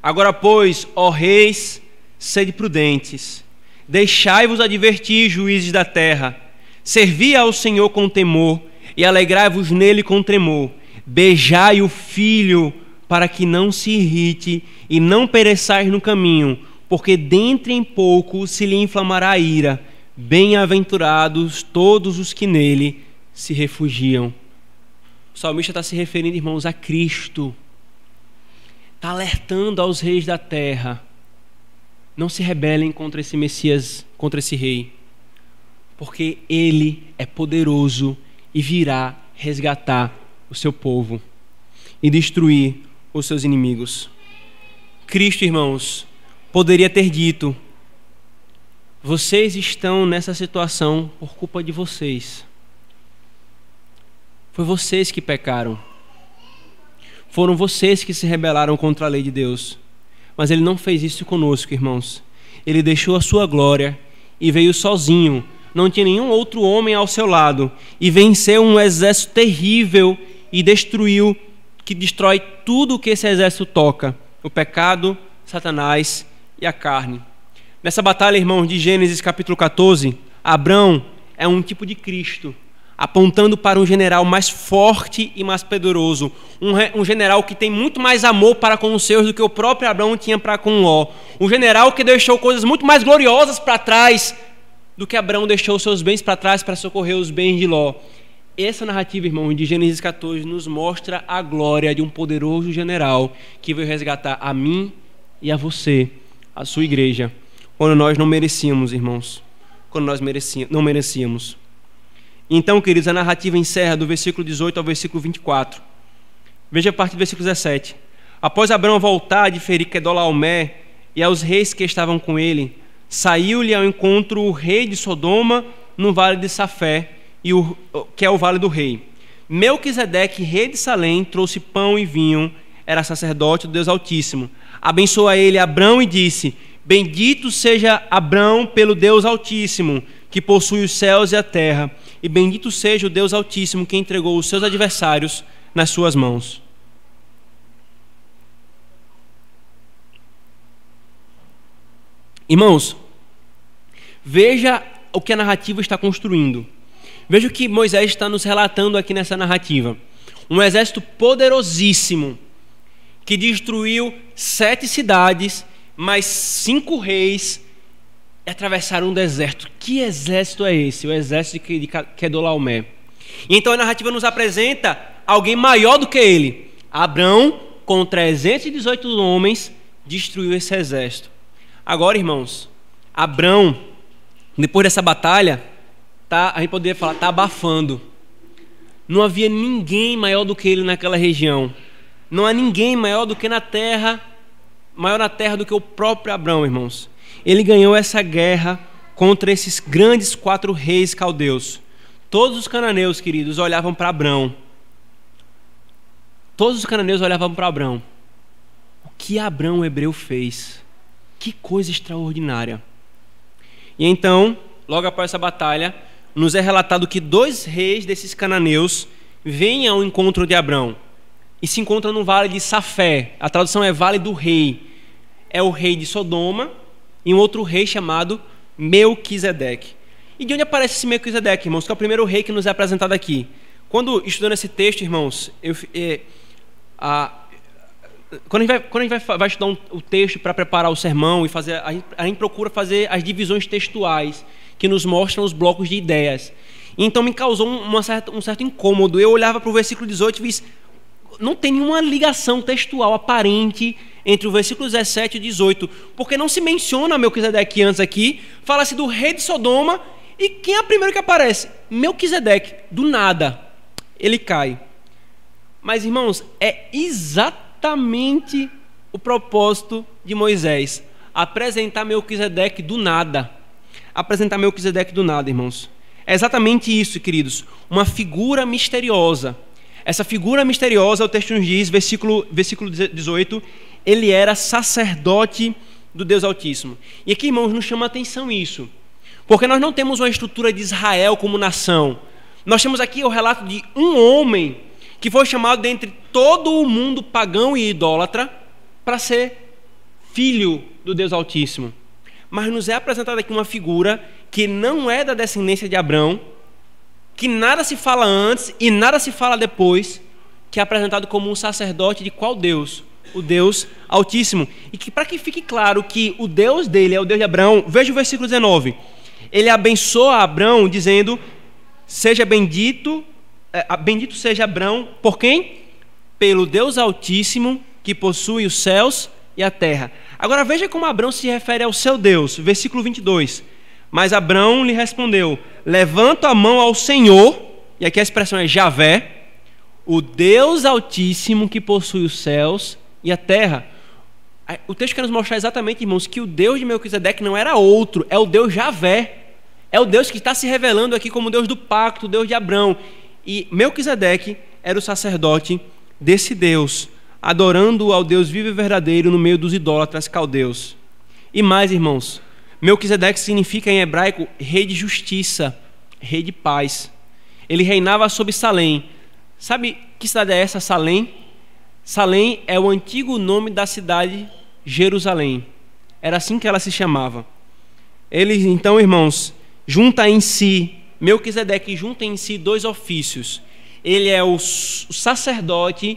S1: Agora, pois, ó reis, sede prudentes. Deixai-vos advertir, juízes da terra. Servi ao Senhor com temor e alegrai-vos nele com tremor. Beijai o filho, para que não se irrite e não pereçais no caminho, porque dentre em pouco se lhe inflamará a ira. Bem-aventurados todos os que nele se refugiam. O salmista está se referindo, irmãos, a Cristo. Está alertando aos reis da terra: não se rebelem contra esse Messias, contra esse rei, porque ele é poderoso e virá resgatar o seu povo e destruir os seus inimigos. Cristo, irmãos, poderia ter dito: vocês estão nessa situação por culpa de vocês. Foi vocês que pecaram. Foram vocês que se rebelaram contra a lei de Deus. Mas ele não fez isso conosco, irmãos. Ele deixou a sua glória e veio sozinho. Não tinha nenhum outro homem ao seu lado. E venceu um exército terrível e destruiu, que destrói tudo o que esse exército toca: o pecado, Satanás e a carne. Nessa batalha, irmãos, de Gênesis capítulo 14, Abrão é um tipo de Cristo, apontando para um general mais forte e mais poderoso, um general que tem muito mais amor para com os seus do que o próprio Abrão tinha para com Ló, um general que deixou coisas muito mais gloriosas para trás do que Abrão deixou seus bens para trás para socorrer os bens de Ló. Essa narrativa, irmão, de Gênesis 14 nos mostra a glória de um poderoso general que veio resgatar a mim e a você, a sua igreja, quando nós não merecíamos, irmãos, quando nós não merecíamos. Então, queridos, a narrativa encerra do versículo 18 ao versículo 24. Veja a partir do versículo 17. Após Abrão voltar de ferir Quedorlaomé e aos reis que estavam com ele, saiu-lhe ao encontro o rei de Sodoma no vale de Safé, que é o vale do rei. Melquisedeque, rei de Salém, trouxe pão e vinho, era sacerdote do Deus Altíssimo. Abençoou a ele Abrão e disse: bendito seja Abrão pelo Deus Altíssimo, que possui os céus e a terra, e bendito seja o Deus Altíssimo, que entregou os seus adversários nas suas mãos. Irmãos, veja o que a narrativa está construindo. Veja o que Moisés está nos relatando aqui nessa narrativa. Um exército poderosíssimo que destruiu 7 cidades, mais 5 reis, e atravessaram um deserto. Que exército é esse? O exército de Quedorlaomé. E então a narrativa nos apresenta alguém maior do que ele. Abrão, com 318 homens, destruiu esse exército. Agora, irmãos, Abrão, depois dessa batalha, a gente poderia falar, está abafando. Não havia ninguém maior do que ele naquela região. Não há ninguém maior do que na terra, maior na terra do que o próprio Abrão, irmãos. Ele ganhou essa guerra contra esses grandes 4 reis caldeus. Todos os cananeus, queridos, olhavam para Abrão. Todos os cananeus olhavam para Abrão. O que Abrão, o hebreu, fez? Que coisa extraordinária. E então, logo após essa batalha, nos é relatado que 2 reis desses cananeus vêm ao encontro de Abrão e se encontram no vale de Safé. A tradução é Vale do Rei. É o rei de Sodoma e um outro rei chamado Melquisedeque. E de onde aparece esse Melquisedeque, irmãos? Que é o primeiro rei que nos é apresentado aqui. Quando estudando esse texto, irmãos, quando a gente vai estudar o texto para preparar o sermão, e a gente procura fazer as divisões textuais que nos mostram os blocos de ideias. E então me causou um certo incômodo. Eu olhava para o versículo 18 e vi: não tem nenhuma ligação textual aparente entre o versículo 17 e 18, porque não se menciona Melquisedeque antes aqui, fala-se do rei de Sodoma, e quem é o primeiro que aparece? Melquisedeque, do nada, ele cai. Mas, irmãos, é exatamente o propósito de Moisés, apresentar Melquisedeque do nada. Apresentar Melquisedeque do nada, irmãos. É exatamente isso, queridos, uma figura misteriosa. Essa figura misteriosa, o texto nos diz, versículo 18, ele era sacerdote do Deus Altíssimo. E aqui, irmãos, nos chama a atenção isso, porque nós não temos uma estrutura de Israel como nação. Nós temos aqui o relato de um homem que foi chamado dentre todo o mundo pagão e idólatra para ser filho do Deus Altíssimo. mas nos é apresentada aqui uma figura que não é da descendência de Abrão, que nada se fala antes e nada se fala depois, que é apresentado como um sacerdote de qual Deus? O Deus Altíssimo. E que, para que fique claro que o Deus dele é o Deus de Abraão, veja o versículo 19. Ele abençoa Abraão dizendo: seja bendito, bendito seja Abraão, por quem? Pelo Deus Altíssimo, que possui os céus e a terra. Agora veja como Abraão se refere ao seu Deus, versículo 22. Mas Abraão lhe respondeu: levanta a mão ao Senhor, e aqui a expressão é Javé, o Deus Altíssimo que possui os céus e a terra. O texto quer nos mostrar exatamente, irmãos, que o Deus de Melquisedeque não era outro, é o Deus Javé. É o Deus que está se revelando aqui como Deus do pacto, o Deus de Abrão. E Melquisedeque era o sacerdote desse Deus, adorando ao Deus vivo e verdadeiro no meio dos idólatras caldeus. E mais, irmãos, Melquisedeque significa em hebraico rei de justiça, rei de paz. Ele reinava sobre Salém. Sabe que cidade é essa, Salém? Salém é o antigo nome da cidade Jerusalém. Era assim que ela se chamava. Ele, então, irmãos, junta em si, Melquisedeque junta em si dois ofícios. Ele é o sacerdote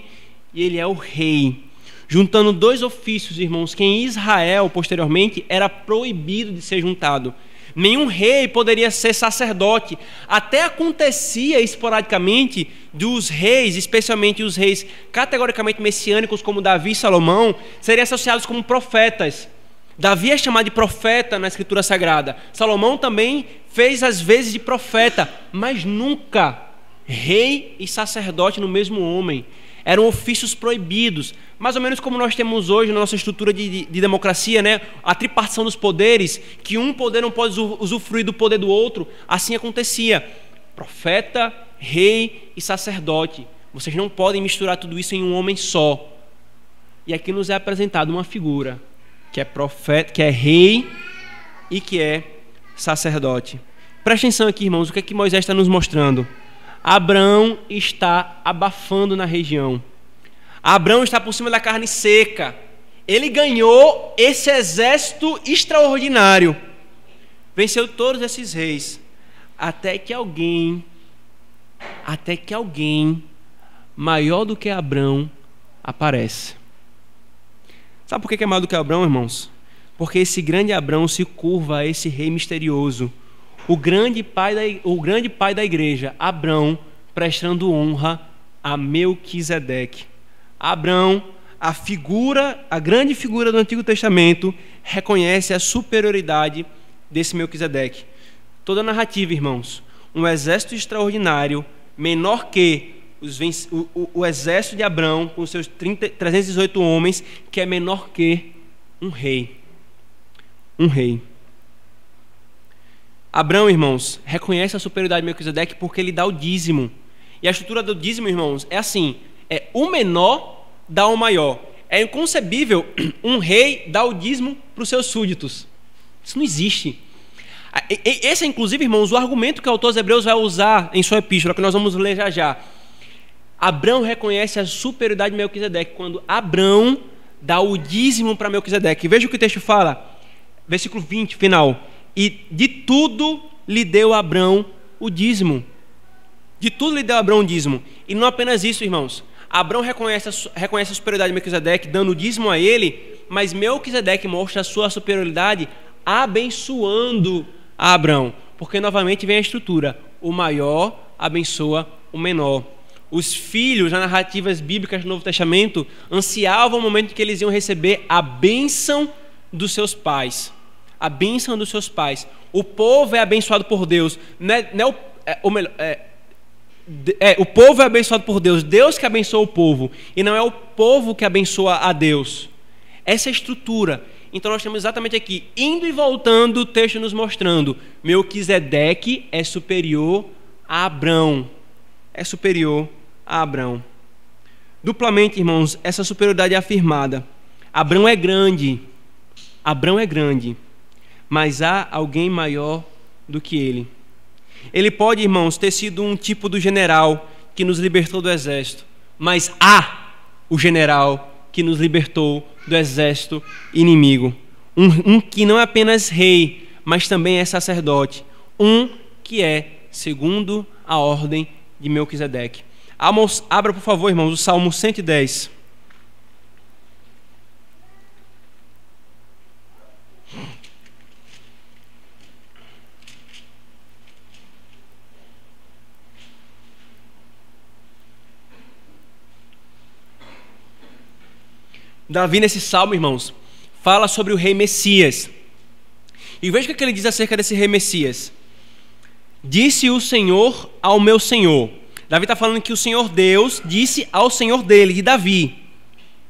S1: e ele é o rei. Juntando dois ofícios, irmãos, que em Israel, posteriormente, era proibido de ser juntado. Nenhum rei poderia ser sacerdote. Até acontecia esporadicamente dos reis, especialmente os reis categoricamente messiânicos, como Davi e Salomão, seriam associados como profetas. Davi é chamado de profeta na Escritura Sagrada. Salomão também fez as vezes de profeta, mas nunca rei e sacerdote no mesmo homem. Eram ofícios proibidos, mais ou menos como nós temos hoje na nossa estrutura de democracia, né? A tripartição dos poderes, que um poder não pode usufruir do poder do outro. Assim acontecia: profeta, rei e sacerdote. Vocês não podem misturar tudo isso em um homem só. E aqui nos é apresentado uma figura que é profeta, que é rei e que é sacerdote. Presta atenção aqui, irmãos, o que é que Moisés está nos mostrando? Abrão está abafando na região. Abrão está por cima da carne seca. Ele ganhou esse exército extraordinário. Venceu todos esses reis. Até que alguém maior do que Abrão aparece. Sabe por que é maior do que Abrão, irmãos? Porque esse grande Abrão se curva a esse rei misterioso. O grande pai da igreja, Abrão, prestando honra a Melquisedeque. Abrão, a grande figura do Antigo Testamento, reconhece a superioridade desse Melquisedeque. Toda a narrativa, irmãos, um exército extraordinário, menor que o exército de Abrão, com seus 318 homens, que é menor que um rei. Um rei. Abrão, irmãos, reconhece a superioridade de Melquisedeque porque ele dá o dízimo. E a estrutura do dízimo, irmãos, é assim: é o menor dá ao maior. É inconcebível um rei dar o dízimo para os seus súditos. Isso não existe. Esse é, inclusive, irmãos, o argumento que o autor aos Hebreus vai usar em sua epístola, que nós vamos ler já já. Abrão reconhece a superioridade de Melquisedeque quando Abrão dá o dízimo para Melquisedeque. Veja o que o texto fala, versículo 20, final. E de tudo lhe deu Abrão o dízimo. De tudo lhe deu Abrão o dízimo. E não apenas isso, irmãos. Abrão reconhece a superioridade de Melquisedeque, dando o dízimo a ele, mas Melquisedeque mostra a sua superioridade abençoando a Abrão. Porque novamente vem a estrutura: o maior abençoa o menor. Os filhos, nas narrativas bíblicas do Novo Testamento, ansiavam o momento em que eles iam receber a bênção dos seus pais. A bênção dos seus pais. O povo é abençoado por Deus. O povo é abençoado por Deus. Deus que abençoa o povo. E não é o povo que abençoa a Deus. Essa é a estrutura. Então nós temos exatamente aqui, indo e voltando, o texto nos mostrando: Melquisedeque é superior a Abrão. É superior a Abrão. Duplamente, irmãos, essa superioridade é afirmada. Abrão é grande. Mas há alguém maior do que ele. Ele pode, irmãos, ter sido um tipo do general que nos libertou do exército, mas há o general que nos libertou do exército inimigo. Um que não é apenas rei, mas também é sacerdote. Um que é segundo a ordem de Melquisedeque. Abra, por favor, irmãos, o Salmo 110. Davi, nesse salmo, irmãos, fala sobre o rei Messias. E veja o que ele diz acerca desse rei Messias. Disse o Senhor ao meu Senhor. Davi está falando que o Senhor Deus disse ao Senhor dele, de Davi.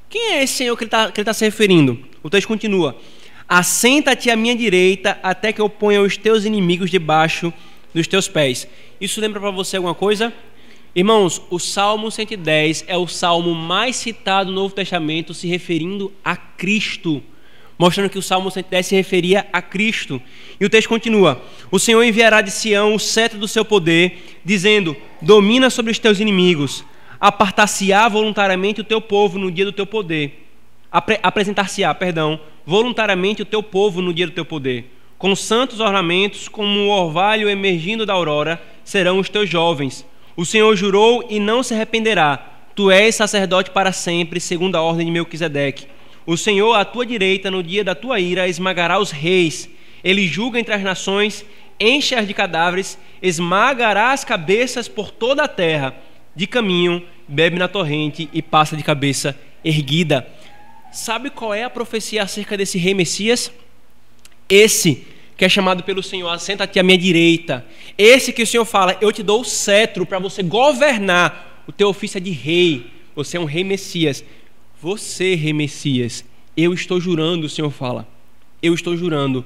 S1: Quem é esse Senhor que ele está se referindo? O texto continua. Assenta-te à minha direita até que eu ponha os teus inimigos debaixo dos teus pés. Isso lembra para você alguma coisa? Irmãos, o Salmo 110 é o salmo mais citado no Novo Testamento se referindo a Cristo, mostrando que o Salmo 110 se referia a Cristo. E o texto continua: o Senhor enviará de Sião o cetro do seu poder, dizendo: domina sobre os teus inimigos, apartar-se-á voluntariamente o teu povo no dia do teu poder. Apresentar-se-á, voluntariamente o teu povo no dia do teu poder. Com santos ornamentos, como o orvalho emergindo da aurora, serão os teus jovens. O Senhor jurou e não se arrependerá. Tu és sacerdote para sempre, segundo a ordem de Melquisedeque. O Senhor, à tua direita, no dia da tua ira, esmagará os reis. Ele julga entre as nações, enche-as de cadáveres, esmagará as cabeças por toda a terra. De caminho, bebe na torrente e passa de cabeça erguida. Sabe qual é a profecia acerca desse rei Messias? Esse que é chamado pelo Senhor: assenta-te à minha direita. Esse que o Senhor fala: eu te dou o cetro para você governar. O teu ofício é de rei. Você é um rei Messias. Você, rei Messias, eu estou jurando, o Senhor fala. Eu estou jurando.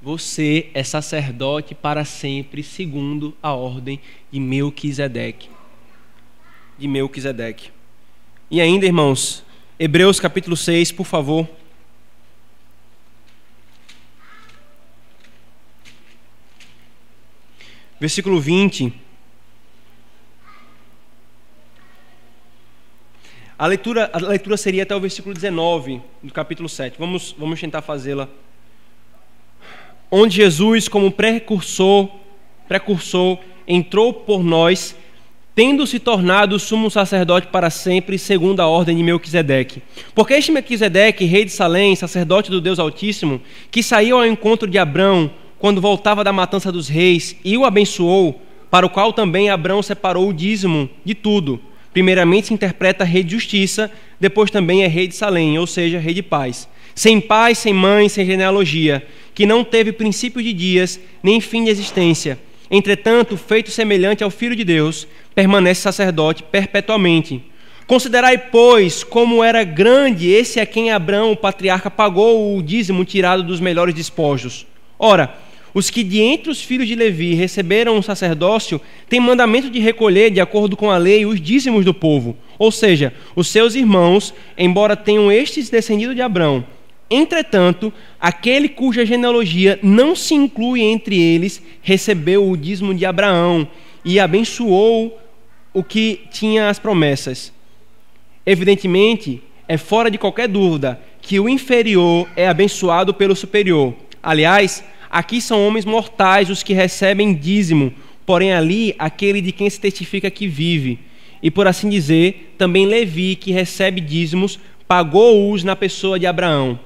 S1: Você é sacerdote para sempre, segundo a ordem de Melquisedeque. De Melquisedeque. E ainda, irmãos, Hebreus capítulo 6, por favor. Versículo 20. A leitura seria até o versículo 19 do capítulo 7. Vamos tentar fazê-la. Onde Jesus, como precursor, entrou por nós, tendo se tornado sumo sacerdote para sempre, segundo a ordem de Melquisedeque. Porque este Melquisedeque, rei de Salém, sacerdote do Deus Altíssimo, que saiu ao encontro de Abrão, quando voltava da matança dos reis, e o abençoou, para o qual também Abrão separou o dízimo de tudo. Primeiramente se interpreta rei de justiça, depois também é rei de Salém, ou seja, rei de paz. Sem pai, sem mãe, sem genealogia, que não teve princípio de dias, nem fim de existência. Entretanto, feito semelhante ao Filho de Deus, permanece sacerdote perpetuamente. Considerai, pois, como era grande esse a quem Abrão, o patriarca, pagou o dízimo tirado dos melhores despojos. Ora, os que de entre os filhos de Levi receberam o sacerdócio têm mandamento de recolher, de acordo com a lei, os dízimos do povo, ou seja, os seus irmãos, embora tenham estes descendido de Abrão. Entretanto, aquele cuja genealogia não se inclui entre eles, recebeu o dízimo de Abraão e abençoou o que tinha as promessas. Evidentemente, é fora de qualquer dúvida que o inferior é abençoado pelo superior. Aliás, aqui são homens mortais os que recebem dízimo, porém ali aquele de quem se testifica que vive. E por assim dizer, também Levi, que recebe dízimos, pagou-os na pessoa de Abraão.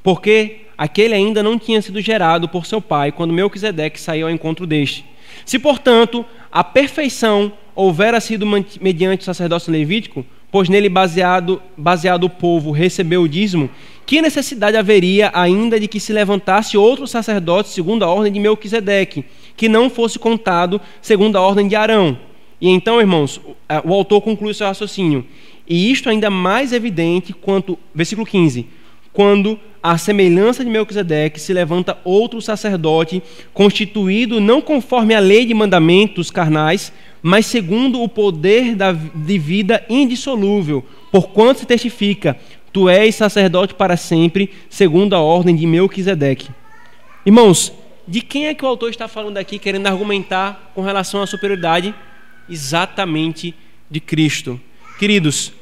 S1: Porque aquele ainda não tinha sido gerado por seu pai, quando Melquisedeque saiu ao encontro deste. Se, portanto, a perfeição houvera sido mediante o sacerdócio levítico, pois nele baseado o povo recebeu o dízimo, que necessidade haveria ainda de que se levantasse outro sacerdote segundo a ordem de Melquisedeque, que não fosse contado segundo a ordem de Arão? E então, irmãos, o autor conclui o seu raciocínio. E isto ainda mais evidente quanto, versículo 15, quando à semelhança de Melquisedeque se levanta outro sacerdote, constituído não conforme a lei de mandamentos carnais, mas segundo o poder de vida indissolúvel, porquanto se testifica: tu és sacerdote para sempre, segundo a ordem de Melquisedeque. Irmãos, de quem é que o autor está falando aqui, querendo argumentar com relação à superioridade? Exatamente de Cristo. Queridos,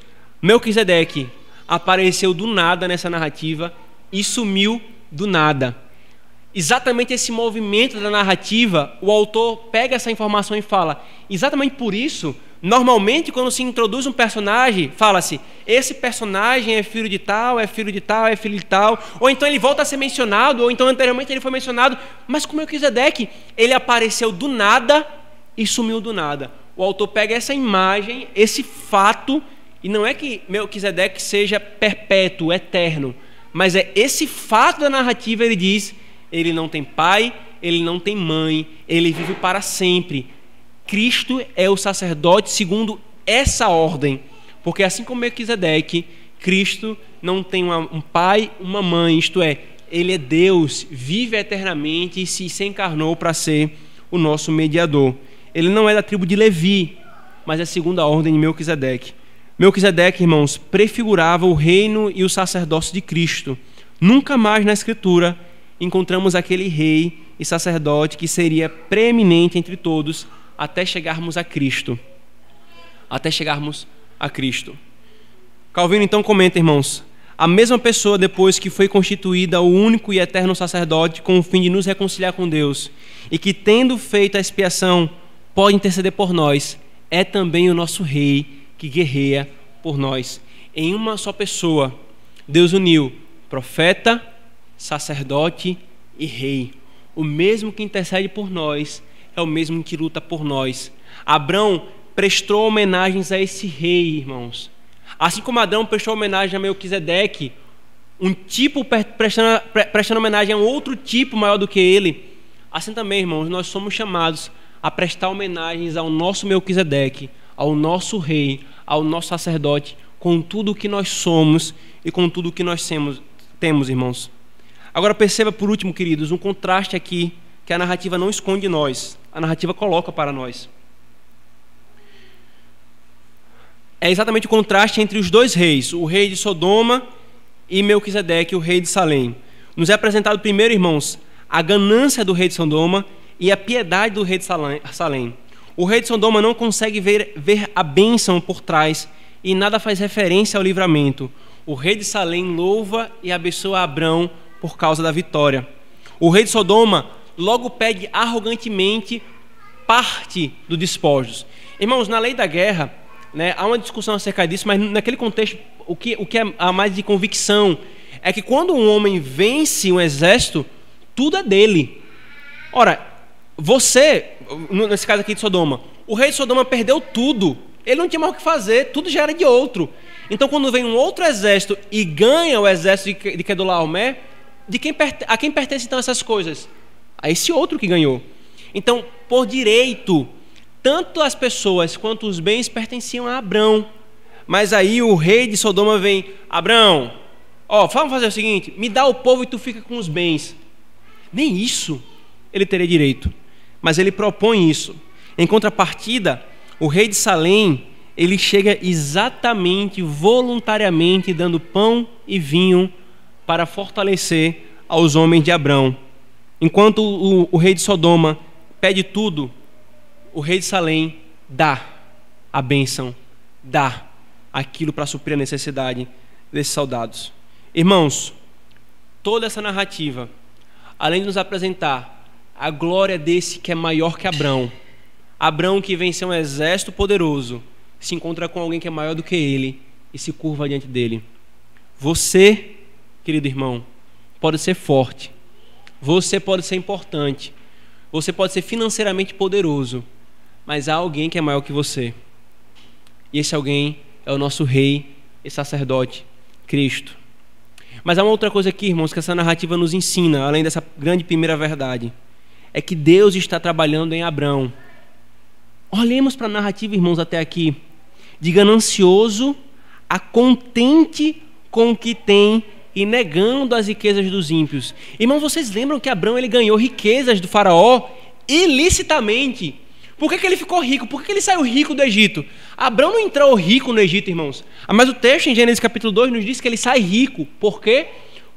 S1: Melquisedeque apareceu do nada nessa narrativa e sumiu do nada. Exatamente esse movimento da narrativa, o autor pega essa informação e fala, exatamente por isso, normalmente quando se introduz um personagem, fala-se, esse personagem é filho de tal, é filho de tal, é filho de tal, ou então ele volta a ser mencionado, ou então anteriormente ele foi mencionado, mas com Melquisedeque, ele apareceu do nada e sumiu do nada. O autor pega essa imagem, esse fato, e não é que Melquisedeque seja perpétuo, eterno, mas é esse fato da narrativa, ele diz, ele não tem pai, ele não tem mãe, ele vive para sempre. Cristo é o sacerdote segundo essa ordem, porque assim como Melquisedeque, Cristo não tem um pai, uma mãe, isto é, ele é Deus, vive eternamente e se encarnou para ser o nosso mediador. Ele não é da tribo de Levi, mas é segundo a ordem de Melquisedeque. Melquisedeque, irmãos, prefigurava o reino e o sacerdócio de Cristo. Nunca mais na Escritura encontramos aquele rei e sacerdote que seria preeminente entre todos até chegarmos a Cristo. Até chegarmos a Cristo. Calvino então comenta, irmãos, a mesma pessoa depois que foi constituída o único e eterno sacerdote com o fim de nos reconciliar com Deus e que tendo feito a expiação pode interceder por nós, é também o nosso rei que guerreia por nós. Em uma só pessoa, Deus uniu profeta, sacerdote e rei. O mesmo que intercede por nós é o mesmo que luta por nós. Abrão prestou homenagens a esse rei, irmãos. Assim como Abrão prestou homenagem a Melquisedeque, um tipo prestando homenagem a um outro tipo maior do que ele, assim também, irmãos, nós somos chamados a prestar homenagens ao nosso Melquisedeque, ao nosso rei, ao nosso sacerdote, com tudo o que nós somos e com tudo o que nós temos, irmãos. Agora perceba por último, queridos, um contraste aqui que a narrativa não esconde de nós, a narrativa coloca para nós. É exatamente o contraste entre os dois reis, o rei de Sodoma e Melquisedeque, o rei de Salém. Nos é apresentado primeiro, irmãos, a ganância do rei de Sodoma e a piedade do rei de Salém. O rei de Sodoma não consegue ver a bênção por trás e nada faz referência ao livramento. O rei de Salém louva e abençoa Abrão por causa da vitória. O rei de Sodoma logo pede arrogantemente parte dos despojos. Irmãos, na lei da guerra, né, há uma discussão acerca disso, mas naquele contexto, o que há mais de convicção é que quando um homem vence um exército, tudo é dele. Ora, você, nesse caso aqui de Sodoma, o rei de Sodoma perdeu tudo, ele não tinha mais o que fazer, tudo já era de outro. Então quando vem um outro exército e ganha o exército de Quedorlaomer, a quem pertence então essas coisas? A esse outro que ganhou. Então, por direito, tanto as pessoas quanto os bens pertenciam a Abrão. Mas aí o rei de Sodoma vem, Abrão, vamos fazer o seguinte, me dá o povo e tu fica com os bens. Nem isso ele teria direito, mas ele propõe isso. Em contrapartida, o rei de Salém, ele chega exatamente, voluntariamente, dando pão e vinho para fortalecer aos homens de Abrão. Enquanto o rei de Sodoma pede tudo, o rei de Salém dá a bênção, dá aquilo para suprir a necessidade desses soldados. Irmãos, toda essa narrativa, além de nos apresentar a glória desse que é maior que Abrão, Abrão que venceu um exército poderoso, se encontra com alguém que é maior do que ele e se curva diante dele. Você, querido irmão, pode ser forte, você pode ser importante, você pode ser financeiramente poderoso, mas há alguém que é maior que você. E esse alguém é o nosso rei e sacerdote, Cristo. Mas há uma outra coisa aqui, irmãos, que essa narrativa nos ensina, além dessa grande primeira verdade, é que Deus está trabalhando em Abrão. Olhemos para a narrativa, irmãos, até aqui. De ganancioso a contente com o que tem e negando as riquezas dos ímpios. Irmãos, vocês lembram que Abrão ele ganhou riquezas do faraó ilicitamente? Por que ele ficou rico? Por que ele saiu rico do Egito? Abrão não entrou rico no Egito, irmãos. Mas o texto em Gênesis capítulo 2 nos diz que ele sai rico. Por quê?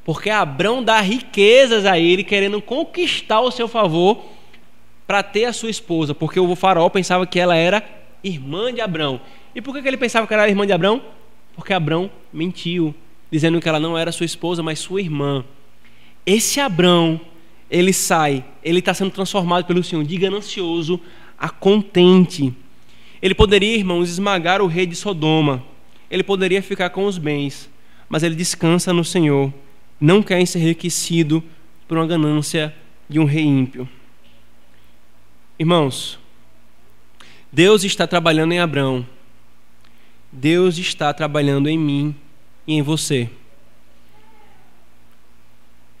S1: Porque Abrão dá riquezas a ele, querendo conquistar o seu favor para ter a sua esposa. Porque o faraó pensava que ela era irmã de Abrão. E por que ele pensava que ela era irmã de Abrão? Porque Abrão mentiu, dizendo que ela não era sua esposa, mas sua irmã. Esse Abrão, ele está sendo transformado pelo Senhor de ganancioso a contente. Ele poderia, irmãos, esmagar o rei de Sodoma. Ele poderia ficar com os bens, mas ele descansa no Senhor. Não quer ser enriquecido por uma ganância de um rei ímpio. Irmãos, Deus está trabalhando em Abrão. Deus está trabalhando em mim e em você.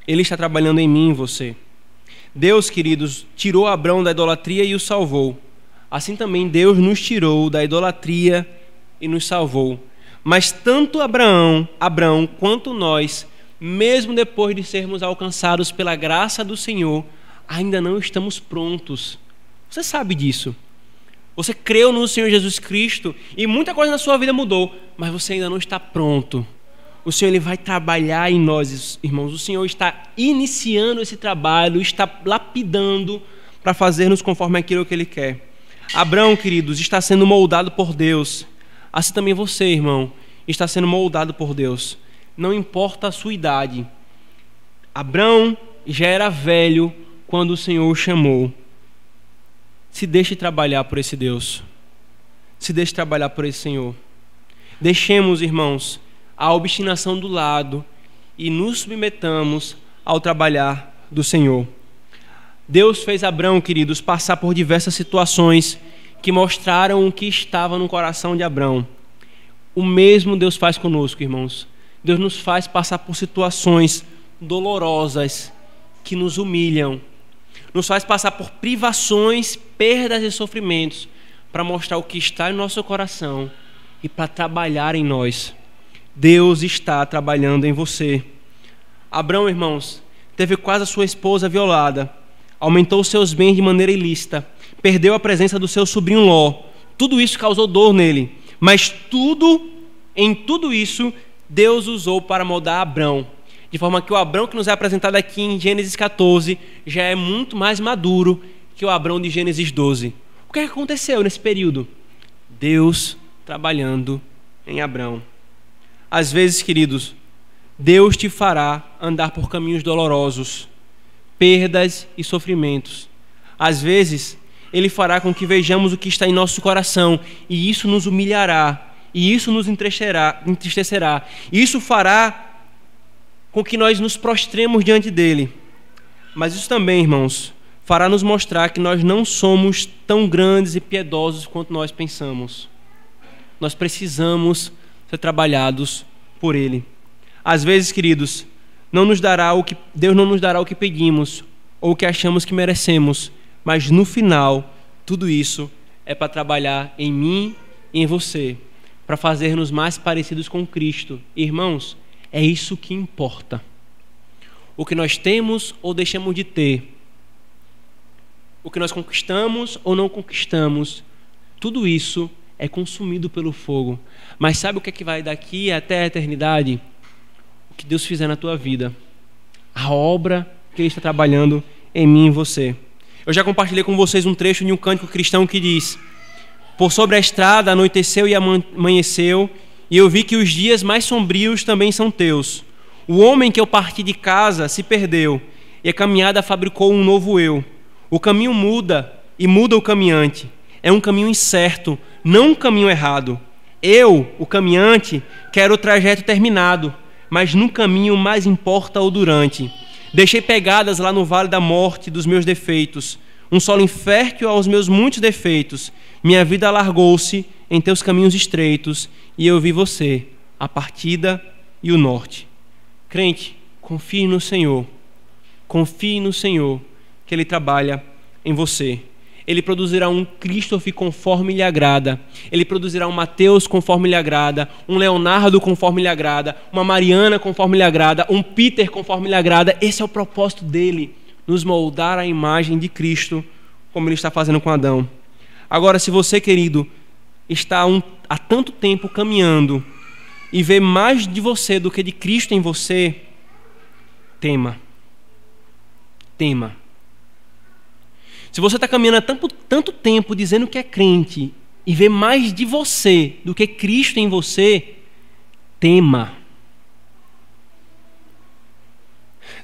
S1: Ele está trabalhando em mim e em você. Deus, queridos, tirou Abrão da idolatria e o salvou. Assim também Deus nos tirou da idolatria e nos salvou. Mas tanto Abrão quanto nós, mesmo depois de sermos alcançados pela graça do Senhor, ainda não estamos prontos. Você sabe disso. Você creu no Senhor Jesus Cristo e muita coisa na sua vida mudou, mas você ainda não está pronto. O Senhor, Ele vai trabalhar em nós, irmãos. O Senhor está iniciando esse trabalho, está lapidando para fazermos conforme aquilo que Ele quer. Abrão, queridos, está sendo moldado por Deus. Assim também você, irmão, está sendo moldado por Deus. Não importa a sua idade. Abrão já era velho quando o Senhor o chamou. Se deixe trabalhar por esse Deus. Se deixe trabalhar por esse Senhor. Deixemos, irmãos, a obstinação do lado e nos submetamos ao trabalhar do Senhor. Deus fez Abrão, queridos, passar por diversas situações que mostraram o que estava no coração de Abrão. O mesmo Deus faz conosco, irmãos. Deus nos faz passar por situações dolorosas que nos humilham. Nos faz passar por privações, perdas e sofrimentos para mostrar o que está em nosso coração e para trabalhar em nós. Deus está trabalhando em você. Abrão, irmãos, teve quase a sua esposa violada, aumentou seus bens de maneira ilícita, perdeu a presença do seu sobrinho Ló. Tudo isso causou dor nele, mas em tudo isso, Deus usou para moldar Abrão, de forma que o Abrão que nos é apresentado aqui em Gênesis 14 já é muito mais maduro que o Abrão de Gênesis 12. O que aconteceu nesse período? Deus trabalhando em Abrão. Às vezes, queridos, Deus te fará andar por caminhos dolorosos, perdas e sofrimentos. Às vezes, Ele fará com que vejamos o que está em nosso coração, e isso nos humilhará, e isso nos entristecerá. Isso fará com que nós nos prostremos diante dEle. Mas isso também, irmãos, fará nos mostrar que nós não somos tão grandes e piedosos quanto nós pensamos. Nós precisamos ser trabalhados por Ele. Às vezes, queridos, Deus não nos dará o que pedimos ou o que achamos que merecemos, mas no final, tudo isso é para trabalhar em mim e em você, para fazer-nos mais parecidos com Cristo. Irmãos, é isso que importa. O que nós temos ou deixamos de ter, o que nós conquistamos ou não conquistamos, tudo isso é consumido pelo fogo. Mas sabe o que é que vai daqui até a eternidade? O que Deus fizer na tua vida, a obra que Ele está trabalhando em mim e em você. Eu já compartilhei com vocês um trecho de um cântico cristão que diz: por sobre a estrada anoiteceu e amanheceu, e eu vi que os dias mais sombrios também são teus. O homem que eu parti de casa se perdeu, e a caminhada fabricou um novo eu. O caminho muda, e muda o caminhante. É um caminho incerto, não um caminho errado. Eu, o caminhante, quero o trajeto terminado, mas no caminho mais importa o durante. Deixei pegadas lá no vale da morte dos meus defeitos, um solo infértil aos meus muitos defeitos. Minha vida alargou-se em teus caminhos estreitos, e eu vi você, a partida e o norte. Crente, confie no Senhor. Confie no Senhor, que Ele trabalha em você. Ele produzirá um Christoph conforme lhe agrada. Ele produzirá um Mateus conforme lhe agrada, um Leonardo conforme lhe agrada, uma Mariana conforme lhe agrada, um Peter conforme lhe agrada. Esse é o propósito dele, nos moldar à imagem de Cristo, como Ele está fazendo com Adão. Agora, se você, querido, está há tanto tempo caminhando e vê mais de você do que de Cristo em você, tema. Tema. Se você está caminhando há tanto tempo dizendo que é crente e vê mais de você do que Cristo em você, tema.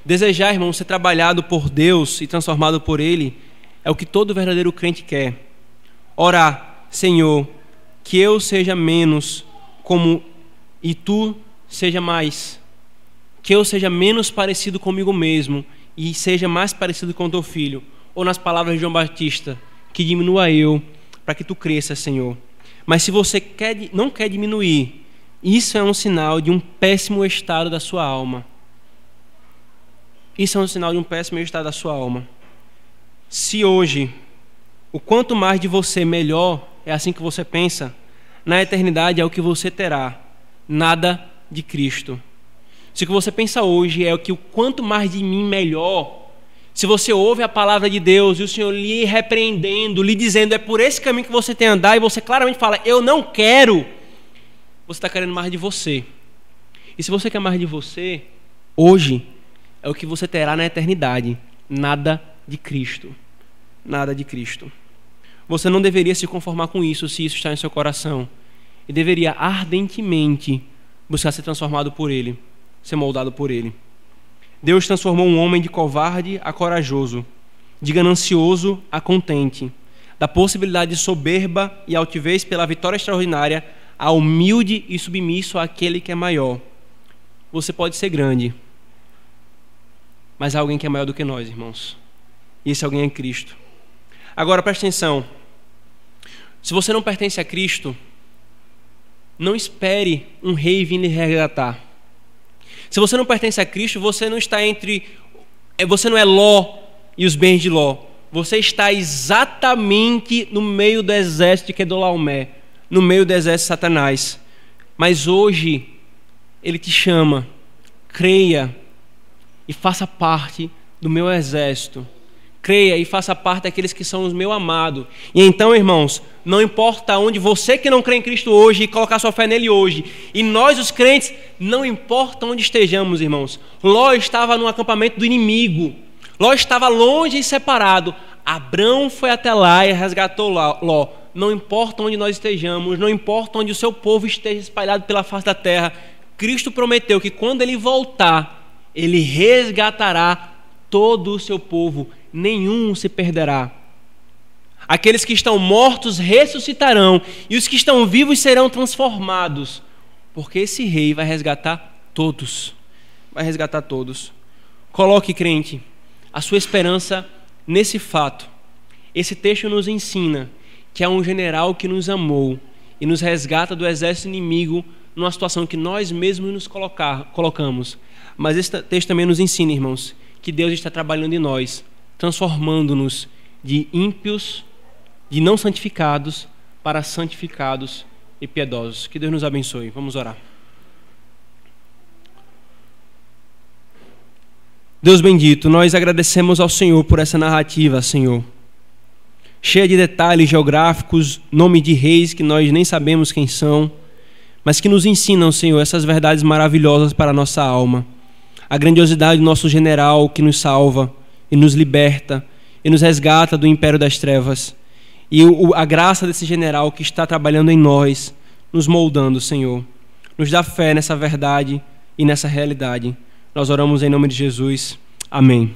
S1: Desejar, irmão, ser trabalhado por Deus e transformado por Ele é o que todo verdadeiro crente quer. Orar: Senhor, que eu seja menos como e Tu seja mais. Que eu seja menos parecido comigo mesmo e seja mais parecido com Teu Filho. Ou nas palavras de João Batista, que diminua eu para que Tu cresça, Senhor. Mas se você não quer diminuir, isso é um sinal de um péssimo estado da sua alma. Isso é um sinal de um péssimo estado da sua alma. Se hoje, o quanto mais de você, melhor, é assim que você pensa, na eternidade é o que você terá, nada de Cristo. Se o que você pensa hoje é o que o quanto mais de mim, melhor, se você ouve a palavra de Deus e o Senhor lhe repreendendo, lhe dizendo, é por esse caminho que você tem a andar, e você claramente fala, eu não quero, você está querendo mais de você. E se você quer mais de você, hoje é o que você terá na eternidade, nada de Cristo. Nada de Cristo. Você não deveria se conformar com isso, se isso está em seu coração, e deveria ardentemente buscar ser transformado por Ele, ser moldado por Ele. Deus transformou um homem de covarde a corajoso, de ganancioso a contente, da possibilidade de soberba e altivez pela vitória extraordinária a humilde e submisso àquele que é maior. Você pode ser grande, mas há alguém que é maior do que nós, irmãos. E esse alguém é Cristo. Agora, preste atenção. Se você não pertence a Cristo, não espere um rei vir lhe resgatar. Se você não pertence a Cristo, você não é Ló e os bens de Ló. Você está exatamente no meio do exército de Quedorlaomé, no meio do exército de Satanás. Mas hoje, Ele te chama, creia e faça parte do meu exército. Creia e faça parte daqueles que são os meus amados. E então, irmãos, não importa onde você que não crê em Cristo hoje e colocar sua fé nele hoje, e nós os crentes, não importa onde estejamos, irmãos. Ló estava no acampamento do inimigo. Ló estava longe e separado. Abrão foi até lá e resgatou Ló. Não importa onde nós estejamos, não importa onde o seu povo esteja espalhado pela face da terra, Cristo prometeu que quando Ele voltar, Ele resgatará todo o seu povo. Nenhum se perderá. Aqueles que estão mortos ressuscitarão, e os que estão vivos serão transformados, porque esse rei vai resgatar todos. Vai resgatar todos. Coloque, crente, a sua esperança nesse fato. Esse texto nos ensina que há um general que nos amou e nos resgata do exército inimigo numa situação que nós mesmos nos colocamos. Mas esse texto também nos ensina, irmãos, que Deus está trabalhando em nós, transformando-nos de ímpios, de não santificados, para santificados e piedosos. Que Deus nos abençoe. Vamos orar. Deus bendito, nós agradecemos ao Senhor por essa narrativa, Senhor, cheia de detalhes geográficos, nome de reis que nós nem sabemos quem são, mas que nos ensinam, Senhor, essas verdades maravilhosas para a nossa alma. A grandiosidade do nosso general que nos salva e nos liberta e nos resgata do império das trevas. E a graça desse general que está trabalhando em nós, nos moldando, Senhor. Nos dá fé nessa verdade e nessa realidade. Nós oramos em nome de Jesus. Amém.